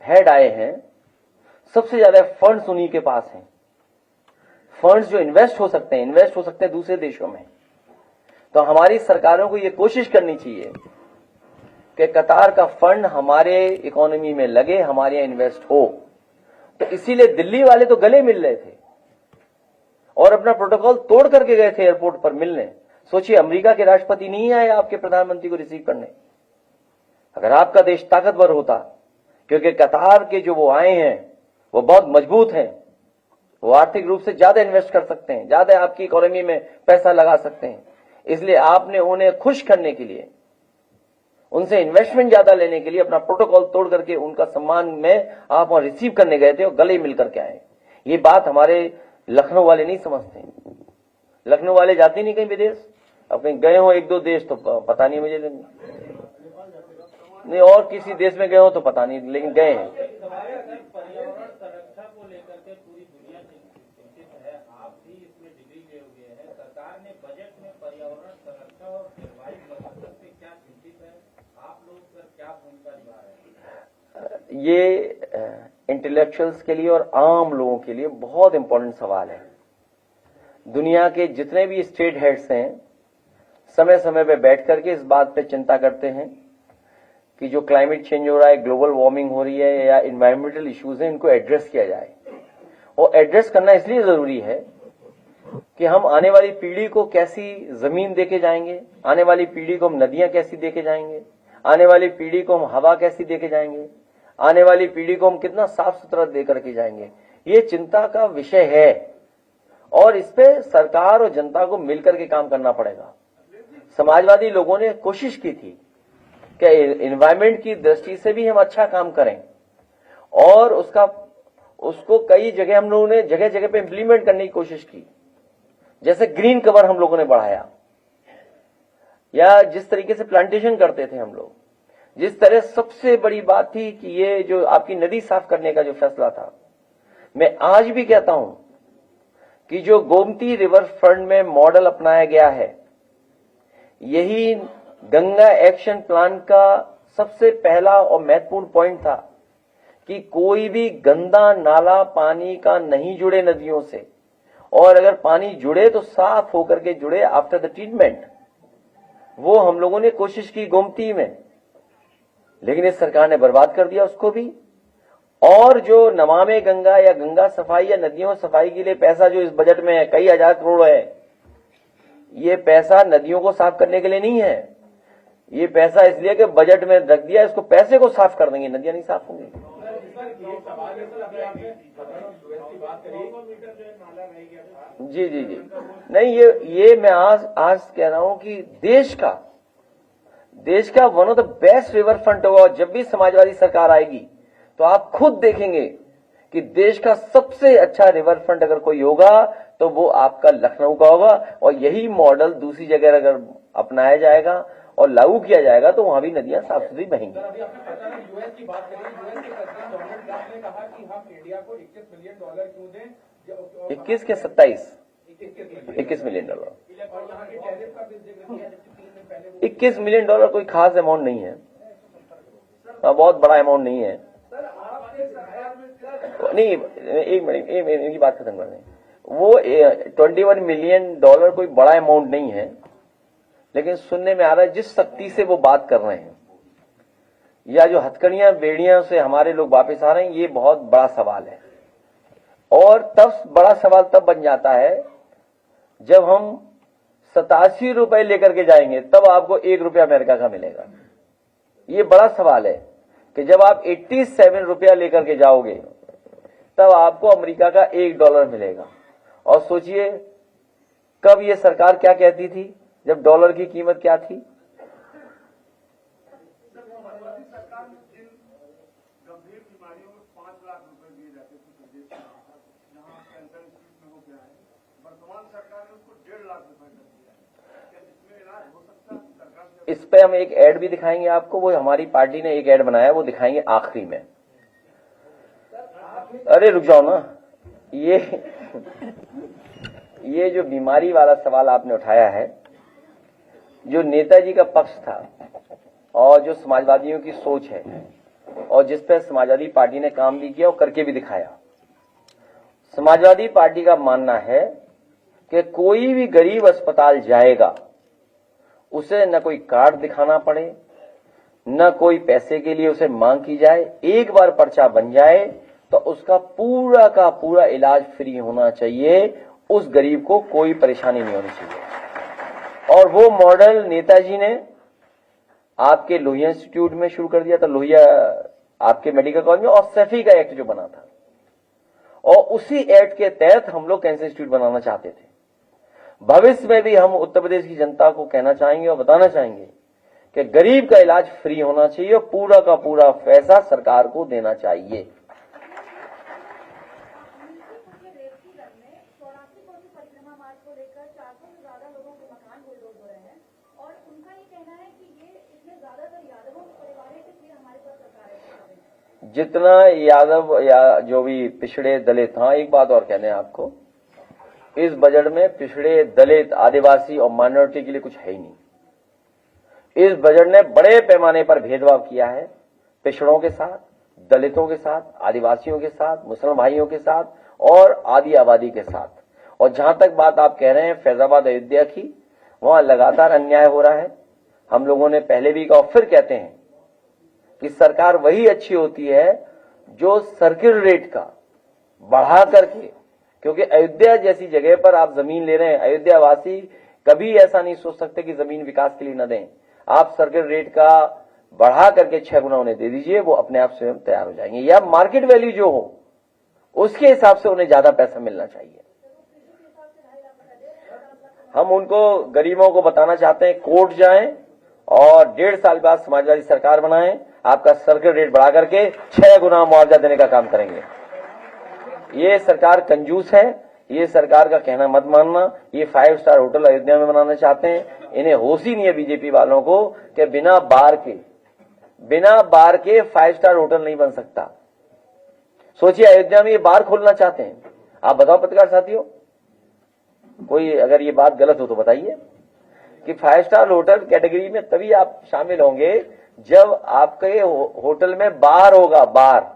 हेड आए हैं, सबसे ज्यादा फंड्स उन्हीं के पास हैं। फंड्स जो इन्वेस्ट हो सकते हैं दूसरे देशों में। तो हमारी सरकारों को ये कोशिश करनी चाहिए कि कतार का फंड हमारे इकोनॉमी में लगे, हमारे यहां इन्वेस्ट हो। तो इसीलिए दिल्ली वाले तो गले मिल रहे थे और अपना प्रोटोकॉल तोड़ करके गए थे एयरपोर्ट पर मिलने। सोचिए, अमेरिका के राष्ट्रपति नहीं आए आपके प्रधानमंत्री को रिसीव करने। अगर आपका देश ताकतवर होता, क्योंकि कतार के जो वो आए हैं वो बहुत मजबूत हैं, वो आर्थिक रूप से ज्यादा इन्वेस्ट कर सकते हैं, ज्यादा आपकी इकोनॉमी में पैसा लगा सकते हैं, इसलिए आपने उन्हें खुश करने के लिए, उनसे इन्वेस्टमेंट ज्यादा लेने के लिए अपना प्रोटोकॉल तोड़ करके उनका सम्मान में आप वहां रिसीव करने गए थे और गले मिल करके आए। ये बात हमारे लखनऊ वाले नहीं समझते। लखनऊ वाले जाते नहीं कहीं विदेश, अब कहीं गए हो एक दो देश तो पता नहीं मुझे, नहीं और किसी देश में गए हो तो पता नहीं, लेकिन गए हैं। पर्यावरण संरक्षण को लेकर के पूरी दुनिया चिंतित है, आप भी इसमें डिग्री ले हुए हैं। सरकार ने बजट में पर्यावरण संरक्षण और जलवायु परिवर्तन से क्या चिंतित है, आप लोग सर क्या भूमिका निभा रहे हैं? ये इंटेलेक्चुअल्स के लिए और आम लोगों के लिए बहुत इंपॉर्टेंट सवाल है। दुनिया के जितने भी स्टेट हेड्स हैं समय समय पे बैठ करके इस बात पे चिंता करते हैं कि जो क्लाइमेट चेंज हो रहा है, ग्लोबल वार्मिंग हो रही है या इन्वायरमेंटल इश्यूज हैं, इनको एड्रेस किया जाए। और एड्रेस करना इसलिए जरूरी है कि हम आने वाली पीढ़ी को कैसी जमीन देके जाएंगे, आने वाली पीढ़ी को हम नदियां कैसी देके जाएंगे, आने वाली पीढ़ी को हम हवा कैसी देके जाएंगे, आने वाली पीढ़ी को हम कितना साफ सुथरा दे करके जाएंगे। ये चिंता का विषय है और इस पे सरकार और जनता को मिलकर के काम करना पड़ेगा। समाजवादी लोगों ने कोशिश की थी कि एनवायरमेंट की दृष्टि से भी हम अच्छा काम करें और उसको कई जगह हम लोगों ने जगह जगह पे इंप्लीमेंट करने की कोशिश की। जैसे ग्रीन कवर हम लोगों ने बढ़ाया, या जिस तरीके से प्लांटेशन करते थे हम लोग, जिस तरह सबसे बड़ी बात थी कि ये जो आपकी नदी साफ करने का जो फैसला था, मैं आज भी कहता हूं कि जो गोमती रिवर फ्रंट में मॉडल अपनाया गया है, यही गंगा एक्शन प्लान का सबसे पहला और महत्वपूर्ण पॉइंट था कि कोई भी गंदा नाला पानी का नहीं जुड़े नदियों से, और अगर पानी जुड़े तो साफ होकर के जुड़े आफ्टर द ट्रीटमेंट। वो हम लोगों ने कोशिश की गोमती में, लेकिन इस सरकार ने बर्बाद कर दिया उसको भी। और जो नमामि गंगा या गंगा सफाई या नदियों सफाई के लिए पैसा जो इस बजट में है, कई हजार करोड़ है, ये पैसा नदियों को साफ करने के लिए नहीं है। ये पैसा इसलिए कि बजट में रख दिया, इसको पैसे को साफ कर देंगे, नदियां नहीं साफ होंगी। जी जी जी, नहीं, ये मैं आज कह रहा हूं कि देश का one of the best river front होगा। जब भी समाजवादी सरकार आएगी तो आप खुद देखेंगे कि देश का सबसे अच्छा रिवर फ्रंट अगर कोई होगा तो वो आपका लखनऊ का होगा, और यही मॉडल दूसरी जगह अगर अपनाया जाएगा और लागू किया जाएगा तो वहां भी नदियां साफ सुथरी बहेंगी। सर, अभी आपने पता नहीं यूएस की बात करी, यूएस के प्रेसिडेंट डोनाल्ड ट्रंप ने कहा कि हम इंडिया को $21 मिलियन क्यों दें, 21 के 27 $21 21 मिलियन डॉलर। और यहाँ के टैरिफ का भी जिक्र किया जबकि 3 दिन पहले वो 21 मिलियन डॉलर कोई खास अमाउंट नहीं है, बहुत बड़ा अमाउंट नहीं है। सर आपके सरकार में नहीं, एक मिनट इनकी बात खत्म कर दें। वो 21 मिलियन डॉलर कोई बड़ा अमाउंट नहीं है, लेकिन सुनने में आ रहा है जिस शक्ति से वो बात कर रहे हैं या जो हथकड़ियां बेड़ियां से हमारे लोग वापस आ रहे हैं, ये बहुत बड़ा सवाल है। और तब बड़ा सवाल तब बन जाता है जब हम 87 रुपए लेकर के जाएंगे, तब आपको ₹1 अमेरिका का मिलेगा। ये बड़ा सवाल है कि जब आप 87 रुपया लेकर के जाओगे तब आपको अमेरिका का $1 मिलेगा। और सोचिए कब ये सरकार क्या कहती थी जब डॉलर की कीमत क्या थी। सरकार ने जिन गंभीर बीमारियों में 5 लाख रुपए दिए जाते थे प्रदेश में, जहाँ कैंसर इंस्टीट्यूट में वो क्या है, वर्तमान सरकार ने उसको 1.5 लाख रुपए कर दिया है। क्या इसमें इलाज हो सकता है? सरकार इस पे हम एक ऐड भी दिखाएंगे आपको, वो हमारी पार्टी ने एक ऐड बनाया, वो दिखाएंगे आखिरी में। अरे रुक जाओ ना, ये जो बीमारी वाला सवाल आपने उठाया है, जो नेताजी का पक्ष था और जो समाजवादियों की सोच है और जिस पर समाजवादी पार्टी ने काम भी किया और करके भी दिखाया। समाजवादी पार्टी का मानना है कि कोई भी गरीब अस्पताल जाएगा उसे न कोई कार्ड दिखाना पड़े, न कोई पैसे के लिए उसे मांग की जाए। एक बार पर्चा बन जाए तो उसका पूरा का पूरा इलाज फ्री होना चाहिए, उस गरीब को कोई परेशानी नहीं होनी चाहिए। और वो मॉडल नेताजी ने आपके लोहिया इंस्टीट्यूट में शुरू कर दिया था, लोहिया आपके मेडिकल कॉलेज में, और सैफी का एक्ट जो बना था, और उसी एक्ट के तहत हम लोग कैंसर इंस्टीट्यूट बनाना चाहते थे। भविष्य में भी हम उत्तर प्रदेश की जनता को कहना चाहेंगे और बताना चाहेंगे कि गरीब का इलाज फ्री होना चाहिए और पूरा का पूरा पैसा सरकार को देना चाहिए। जितना यादव या जो भी पिछड़े दलित, हाँ एक बात और कहने हैं आपको, इस बजट में पिछड़े दलित आदिवासी और माइनॉरिटी के लिए कुछ है ही नहीं। इस बजट ने बड़े पैमाने पर भेदभाव किया है, पिछड़ों के साथ, दलितों के साथ, आदिवासियों के साथ, मुस्लिम भाइयों के साथ और आदि आबादी के साथ। और जहां तक बात आप कह रहे हैं फैजाबाद अयोध्या की, वहां लगातार अन्याय हो रहा है। हम लोगों ने पहले भी कहा, फिर कहते हैं कि सरकार वही अच्छी होती है जो सर्किल रेट का बढ़ा करके, क्योंकि अयोध्या जैसी जगह पर आप जमीन ले रहे हैं, अयोध्या वासी कभी ऐसा नहीं सोच सकते कि जमीन विकास के लिए न दें। आप सर्किल रेट का बढ़ा करके 6 गुना उन्हें दे दीजिए, वो अपने आप स्वयं तैयार हो जाएंगे, या मार्केट वैल्यू जो हो उसके हिसाब से उन्हें ज्यादा पैसा मिलना चाहिए। हम उनको गरीबों को बताना चाहते हैं, कोर्ट जाएं और 1.5 साल बाद समाजवादी सरकार बनाएं, आपका सर्किल रेट बढ़ा करके 6 गुना मुआवजा देने का काम करेंगे। ये सरकार कंजूस है, ये सरकार का कहना मत मानना। ये 5 स्टार होटल अयोध्या में बनाना चाहते हैं, इन्हें होश ही नहीं है बीजेपी वालों को कि बिना बार के 5 स्टार होटल नहीं बन सकता। सोचिए अयोध्या में ये बार खोलना चाहते हैं। आप बताओ पत्रकार साथियों, कोई अगर ये बात गलत हो तो बताइए कि 5 स्टार होटल कैटेगरी में तभी आप शामिल होंगे जब आपके होटल में बार होगा, बार।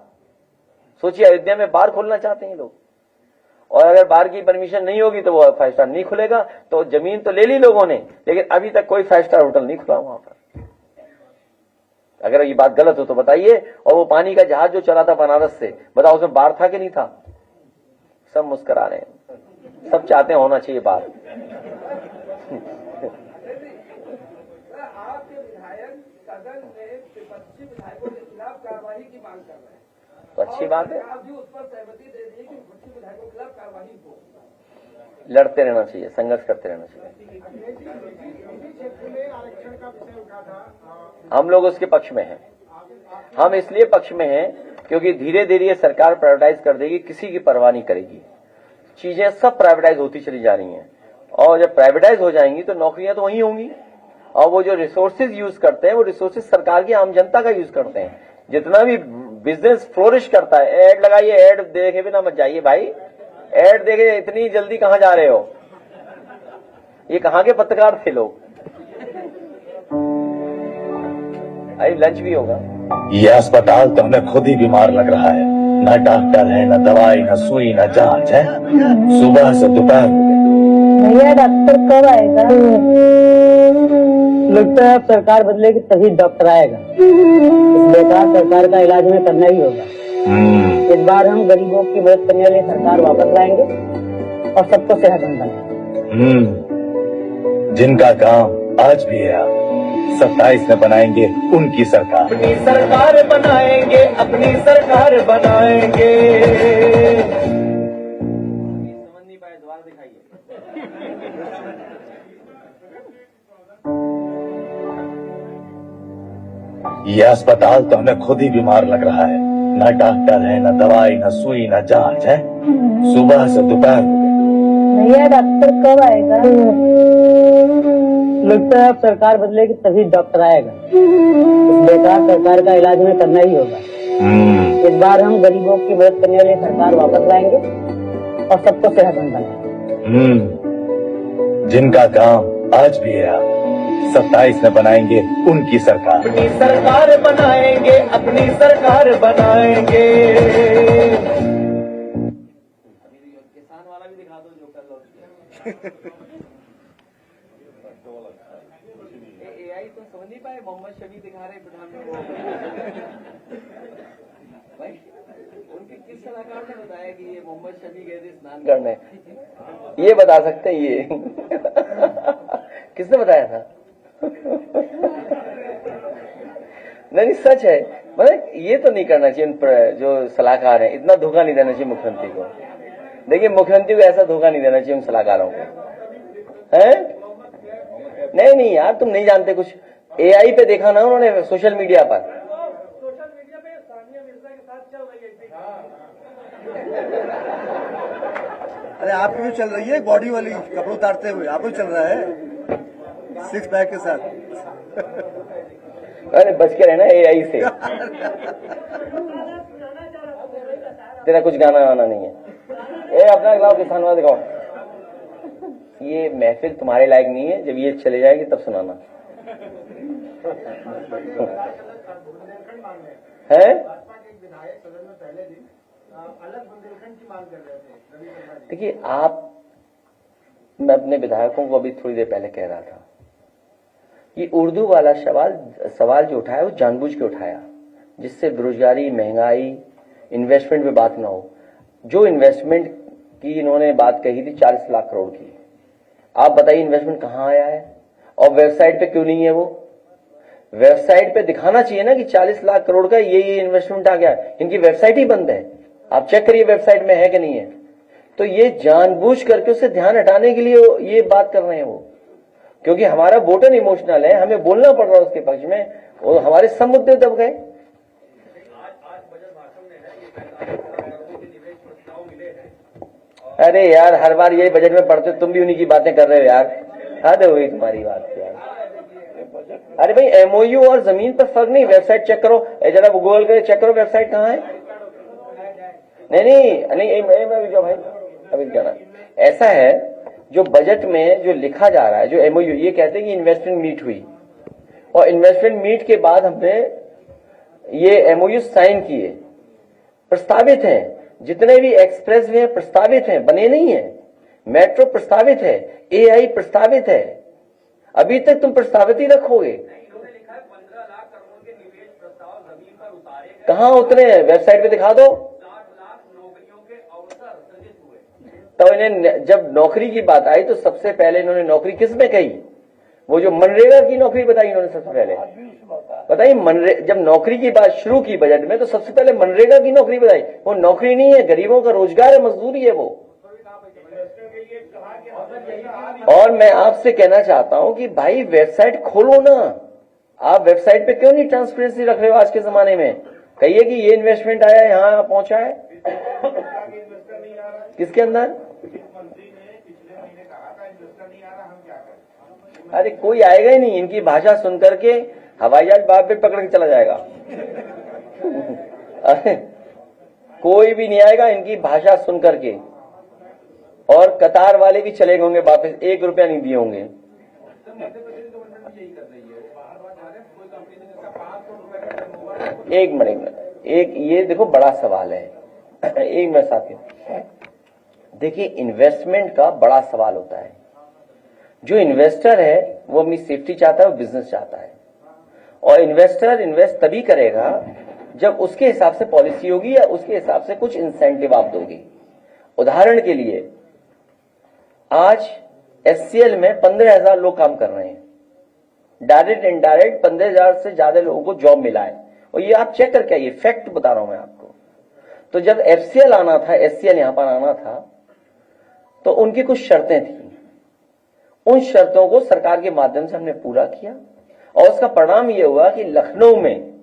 सोचिए अयोध्या में बार खोलना चाहते हैं लोग, और अगर बार की परमिशन नहीं होगी तो वो 5 स्टार नहीं खुलेगा। तो जमीन तो ले ली लोगों ने, लेकिन अभी तक कोई 5 स्टार होटल नहीं खुला वहां पर। अगर ये बात गलत हो तो बताइए। और वो पानी का जहाज जो चला था बनारस से, बताओ उसमें बार था कि नहीं था? सब मुस्कुरा रहे हैं, सब चाहते हैं होना चाहिए बार। आपके विधायक सदन में विपक्षी विधायकों के खिलाफ कार्रवाई की मांग कर रहे हैं, तो अच्छी बात है, आप भी उस पर सहमति दे दी कि विपक्षी विधायकों के खिलाफ कार्रवाई हो। लड़ते रहना चाहिए, संघर्ष करते रहना चाहिए। क्षेत्र में आरक्षण का विषय उठा था, हम लोग उसके पक्ष में हैं। हम इसलिए पक्ष में हैं क्योंकि धीरे धीरे ये सरकार प्राइवेटाइज कर देगी, किसी की परवाह नहीं करेगी। चीजें सब प्राइवेटाइज होती चली जा रही हैं और जब प्राइवेटाइज हो जाएंगी तो नौकरियां तो वहीं होंगी और वो जो रिसोर्सेज यूज करते हैं वो रिसोर्सेज सरकार की आम जनता का यूज करते हैं। जितना भी बिजनेस फ्लोरिश करता है, ऐड लगाइए, ऐड देखे बिना मत जाइए भाई, ऐड देखे इतनी जल्दी कहां जा रहे हो, ये कहां के पत्रकार थे लोग। अरे लंच भी होगा। ये अस्पताल तो हमें खुद ही बीमार लग रहा है, न डॉक्टर है, न दवाई, न सुई, न जांच है। सुबह से दोपहर हो गई। भैया डॉक्टर कब आएगा? लगता है अब सरकार बदलेगी तभी डॉक्टर आएगा। इस बेकार सरकार का इलाज में करना ही होगा। इस बार हम गरीबों की मदद करने वाली सरकार वापस लाएंगे और सबको सेहतमंद बनाएंगे। जिनका काम आज भी है, 27 में बनाएंगे उनकी सरकार। अपनी सरकार बनाएंगे, अपनी सरकार बनाएंगे। समझ नहीं पाए, दोबारा दिखाइए। ये अस्पताल तो हमें खुद ही बीमार लग रहा है, न डॉक्टर है, न दवाई, न सुई, न जांच है। सुबह से दोपहर हो गई। भैया डॉक्टर कब आएगा? लगता है अब सरकार बदलेगी तभी डॉक्टर आएगा। इस बेकार सरकार का इलाज में करना ही होगा। इस बार हम गरीबों की मदद करने वाली सरकार वापस लाएंगे और सबको सेहतमंद बनाएंगे। जिनका काम आज भी है, 27 में बनाएंगे उनकी सरकार। अपनी सरकार बनाएंगे, अपनी सरकार बनाएंगे। किसान वाला भी दिखा दो जो कर लो। AI तो समझ नहीं पाए, मोहम्मद शफी दिखा रहे प्रधानमंत्री भाई। उनके किस सलाहकार ने बताया कि ये मोहम्मद शफी गए थे स्नान करने? ये बता सकते हैं ये किसने बताया था? नहीं सच है, मतलब ये तो नहीं करना चाहिए। उन जो सलाहकार हैं इतना धोखा नहीं देना चाहिए मुख्यमंत्री को। देखिए मुख्यमंत्री को ऐसा धोखा नहीं देना चाहिए उन सलाहकारों को, है? नहीं यार, तुम नहीं जानते कुछ। AI पे देखा ना उन्होंने, सोशल मीडिया पर। सोशल मीडिया पे सानिया मिर्जा के साथ चल रही है। अरे आपकी भी चल रही है, बॉडी वाली कपड़े उतारते हुए आप भी चल रहा है 6 पैक के साथ। अरे बच के रहना AI से। तेरा कुछ गाना वाना नहीं है। ए अपना लाओ, किसान वाला दिखाओ। ये महफिल तुम्हारे लायक नहीं है, जब ये चले जाएगी तब सुनाना है। देखिए मैं अपने विधायकों को अभी थोड़ी देर पहले कह रहा था, ये उर्दू वाला सवाल जो उठाया वो जानबूझ के उठाया, जिससे बेरोजगारी, महंगाई, इन्वेस्टमेंट में बात ना हो। जो इन्वेस्टमेंट की इन्होंने बात कही थी 40 लाख करोड़ की, आप बताइए इन्वेस्टमेंट कहां आया है? और वेबसाइट पे क्यों नहीं है? वो वेबसाइट पे दिखाना चाहिए ना कि 40 लाख करोड़ का ये इन्वेस्टमेंट आ गया। इनकी वेबसाइट ही बंद है, आप चेक करिए वेबसाइट में है कि नहीं है। तो ये जानबूझ करके उससे ध्यान हटाने के लिए ये बात कर रहे हैं वो, क्योंकि हमारा वोटर इमोशनल है, हमें बोलना पड़ रहा है उसके पक्ष में, और हमारे सब मुद्दे दब गए। अरे यार हर बार यही बजट में पढ़ते, तुम भी उन्हीं की बातें कर रहे हो यार, हद हो गई तुम्हारी बात यार। अरे भाई MOU और जमीन पर फर्क नहीं, वेबसाइट चेक करो जरा, गूगल पे चेक करो वेबसाइट कहाँ है। नहीं भाई अभी कहना ऐसा है, जो बजट में जो लिखा जा रहा है, जो MOU, ये कहते हैं कि इन्वेस्टमेंट मीट हुई, और इन्वेस्टमेंट मीट के बाद हमने ये MOU साइन किए, प्रस्तावित हैं, जितने भी एक्सप्रेस वे प्रस्तावित हैं, बने नहीं है। मेट्रो प्रस्तावित है, AI प्रस्तावित है, अभी तक तुम प्रस्तावित ही रखोगे। इन्होंने लिखा है 15 लाख करोड़ के निवेश प्रस्ताव जमीन पर उतारे गए। कहाँ उतरे हैं? वेबसाइट पे दिखा दो। 60 लाख नौकरियों के अवसर सृजित हुए। तो इन्हें जब नौकरी की बात आई तो सबसे पहले इन्होंने नौकरी किस में कही? वो जो मनरेगा की नौकरी बताई इन्होंने सबसे पहले बताइए। जब नौकरी की बात शुरू की बजट में तो सबसे पहले मनरेगा की नौकरी बताई। वो नौकरी नहीं है, गरीबों का रोजगार है, मजदूरी है वो। और मैं आपसे कहना चाहता हूं कि भाई वेबसाइट खोलो ना, आप वेबसाइट पे क्यों नहीं ट्रांसपेरेंसी रख रहे हो आज के जमाने में? कहिए कि ये इन्वेस्टमेंट आया है, यहाँ पहुंचा है। इन्वेस्टर नहीं आ रहा है। किसके अंदर? मंत्री ने पिछले महीने कहा था इन्वेस्टर नहीं आ रहा, हम क्या करें? अरे कोई आएगा ही नहीं। इनकी भाषा सुन करके हवाई जहाज बाप पे पकड़ के चला जाएगा। अरे कोई भी नहीं आएगा इनकी भाषा सुन करके। और कतार वाले भी चले गए होंगे वापस, 1 रुपया नहीं दिए होंगे। मध्य प्रदेश गवर्नमेंट भी यही कर रही है, बाहर जा रहे हैं, कोई कंपनी ने जिसका 5 करोड़ रुपए का टर्नओवर है, एक मिनट, एक ये देखो बड़ा सवाल है। एक मिनट साथियों, देखिए इन्वेस्टमेंट का बड़ा सवाल होता है। जो इन्वेस्टर है वो अपनी सेफ्टी चाहता है, वो बिजनेस चाहता है। और इन्वेस्टर इन्वेस्ट तभी करेगा जब उसके हिसाब से पॉलिसी होगी या उसके हिसाब से कुछ इंसेंटिव आप दोगे। उदाहरण के लिए आज एचसीएल में 15,000 लोग काम कर रहे हैं। डायरेक्ट इनडायरेक्ट 15,000 से ज्यादा लोगों को जॉब मिला है। और ये आप चेक करके आइए, फैक्ट बता रहा हूं मैं आपको। तो जब एफसीएल आना था, एचसीएल यहां पर आना था, तो उनकी कुछ शर्तें थी। उन शर्तों को सरकार के माध्यम से हमने पूरा किया और उसका परिणाम यह हुआ कि लखनऊ में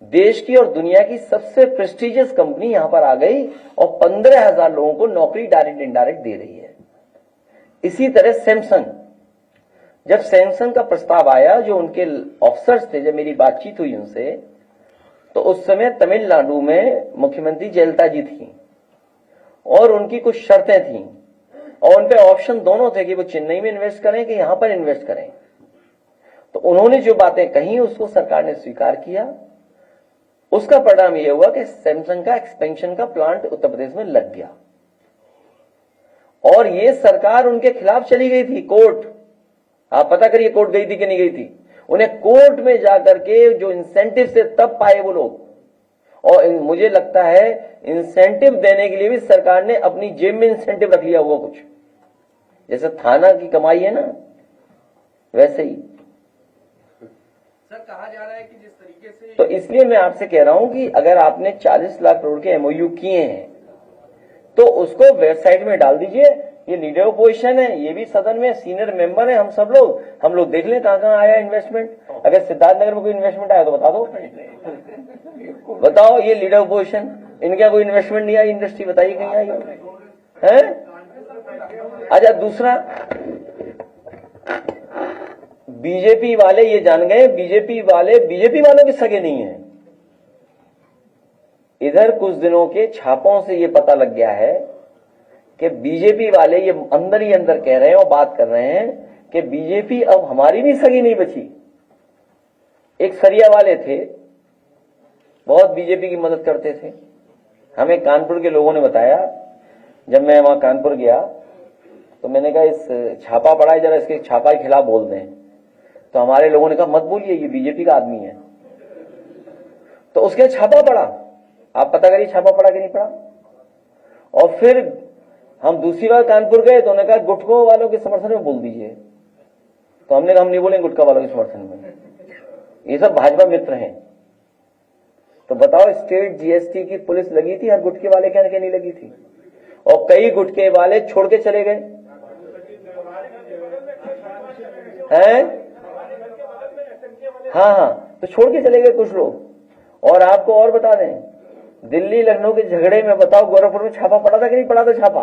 देश की और दुनिया की सबसे प्रेस्टिजियस कंपनी यहां पर आ गई और 15,000 लोगों को नौकरी डायरेक्ट इनडायरेक्ट दे रही है। इसी तरह सैमसंग, जब सैमसंग का प्रस्ताव आया, जो उनके ऑफिसर्स थे, जब मेरी बातचीत हुई उनसे, तो उस समय तमिलनाडु में मुख्यमंत्री जयललिता जी थी और उनकी कुछ शर्तें थी और उन पे ऑप्शन दोनों थे कि वो चेन्नई में इन्वेस्ट करें कि यहां पर इन्वेस्ट करें। तो उन्होंने जो बातें कही उसको सरकार ने स्वीकार किया। उसका परिणाम यह हुआ कि सैमसंग का एक्सपेंशन का प्लांट उत्तर प्रदेश में लग गया और ये सरकार उनके खिलाफ चली गई थी कोर्ट। आप पता करिए कोर्ट गई थी कि नहीं गई थी। उन्हें कोर्ट में जाकर के जो इंसेंटिव से तब पाए वो लोग। और मुझे लगता है इंसेंटिव देने के लिए भी सरकार ने अपनी जेब में इंसेंटिव रख लिया हुआ कुछ, जैसे थाना की कमाई है ना, वैसे ही। सर कहा जा रहा है कि जिस तरीके से तो इसलिए मैं आपसे कह रहा हूं कि अगर आपने 40 लाख करोड़ के एमओयू किए हैं तो उसको वेबसाइट में डाल दीजिए। ये लीडर ऑपोजिशन है, ये भी सदन में सीनियर मेंबर है, हम लोग देख लें कहां कहां आया इन्वेस्टमेंट। अगर सिद्धार्थनगर में कोई इन्वेस्टमेंट आया तो बता दो, बताओ। ये लीडर ऑपोजिशन, इनका कोई इन्वेस्टमेंट नहीं आई, इंडस्ट्री बताइए कहीं आई है? अच्छा दूसरा, बीजेपी वाले ये जान गए, बीजेपी वालों के सगे नहीं है। इधर कुछ दिनों के छापों से ये पता लग गया है कि बीजेपी वाले ये अंदर ही अंदर कह रहे हैं और बात कर रहे हैं कि बीजेपी अब हमारी भी सगी नहीं बची। एक सरिया वाले थे, बहुत बीजेपी की मदद करते थे। हमें कानपुर के लोगों ने बताया, जब मैं वहां कानपुर गया तो मैंने कहा इस छापा पड़ा है, जरा इसके छापा के खिलाफ बोल दें। तो हमारे लोगों ने कहा मत बोलिए, ये बीजेपी का आदमी है। तो उसके छापा पड़ा। आप पता करिए छापा पड़ा कि नहीं पड़ा। और फिर हम दूसरी बार कानपुर गए तो उन्होंने कहा गुटखा वालों के समर्थन में बोल दीजिए। तो हमने कहा हम नहीं बोलेंगे गुटखा वालों के समर्थन में, ये सब भाजपा मित्र हैं। तो बताओ, स्टेट जीएसटी की पुलिस लगी थी, हर गुटके वाले के नहीं लगी थी। और कई गुटके वाले छोड़ के चले गए हैं। हाँ, तो छोड़ के चले गए कुछ लोग। और आपको और बता दें, दिल्ली लखनऊ के झगड़े में बताओ गोरखपुर में छापा पड़ा था कि नहीं पड़ा था छापा?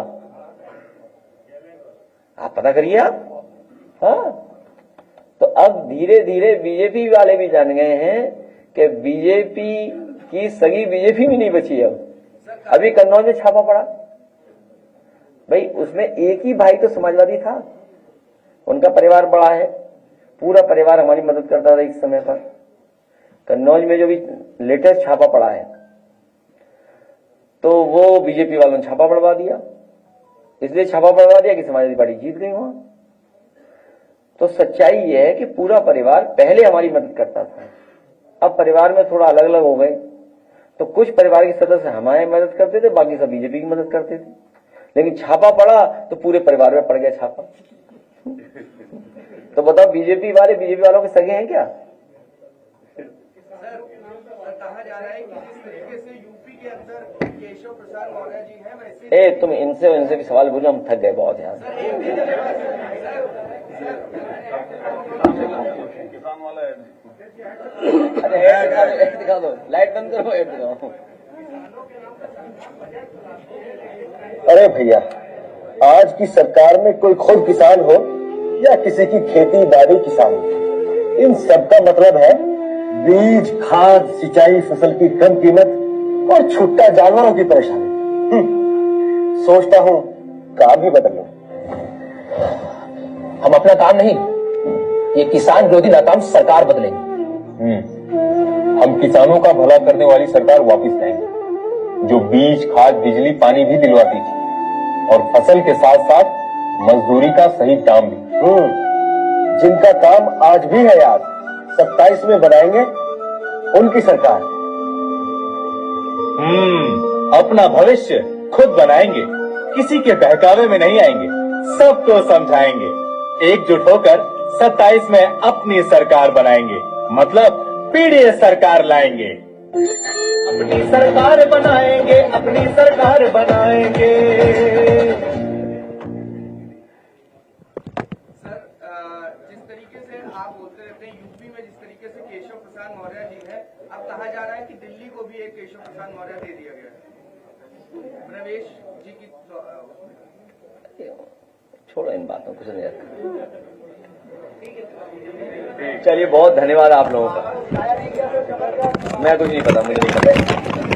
आप पता करिए आप। हाँ, तो अब धीरे धीरे बीजेपी वाले भी जान गए हैं कि बीजेपी की सगी बीजेपी भी नहीं बची। अब अभी कन्नौज में छापा पड़ा, भाई उसमें एक ही भाई तो समाजवादी था, उनका परिवार बड़ा है, पूरा परिवार हमारी मदद करता था इस समय पर। कन्नौज में जो भी लेटेस्ट छापा पड़ा है तो वो बीजेपी वालों ने छापा पड़वा दिया। इसलिए छापा पड़वा दिया कि समाजवादी पार्टी जीत गई वहां। तो सच्चाई यह है कि पूरा परिवार पहले हमारी मदद करता था, अब परिवार में थोड़ा अलग अलग हो गए। तो कुछ परिवार के सदस्य हमारी मदद करते थे, बाकी सब बीजेपी की मदद करते थे। लेकिन छापा पड़ा तो पूरे परिवार में पड़ गया छापा। तो बताओ, बीजेपी वालों के सगे हैं क्या? सर कहा जा रहा है कि जिस तरीके से यूपी के अंदर केशव प्रसाद मौर्य जी हैं, वैसे तुम इनसे भी सवाल पूछो, हम थक गए बहुत यार। किसान वाला अरे हेड दिखा दो, लाइट बंद करो, हेड दिखाओ। अरे भैया, आज की सरकार में कोई खुद किसान हो या किसी की खेती बाड़ी किसान हो, इन सबका मतलब है बीज, खाद, सिंचाई, फसल की कम कीमत और छुट्टा जानवरों की परेशानी। सोचता हूँ काम ही बदल लो। हम अपना काम नहीं, ये किसान विरोधी नाकाम सरकार बदलेंगे। हम किसानों का भला करने वाली सरकार वापस लाएंगे, जो बीज, खाद, बिजली, पानी भी दिलवाती थी और फसल के साथ साथ मजदूरी का सही दाम भी। जिनका काम आज भी है याद, 27 में बनाएंगे उनकी सरकार। अपना भविष्य खुद बनाएंगे, किसी के बहकावे में नहीं आएंगे, सबको समझाएंगे। एकजुट होकर 27 में अपनी सरकार बनाएंगे, मतलब पीढ़ी सरकार लाएंगे। अपनी सरकार बनाएंगे, अपनी सरकार बनाएंगे। जिस तरीके से आप बोलते रहते हैं, यूपी में जिस तरीके से केशव प्रसाद मौर्य जी है, अब कहा जा रहा है कि दिल्ली को भी एक केशव प्रसाद मौर्य दे दिया गया है प्रवेश जी की। छोड़ो इन बातों को, कुछ नहीं रखा। चलिए, बहुत धन्यवाद आप लोगों का। मैं कुछ नहीं पता, मुझे नहीं पता।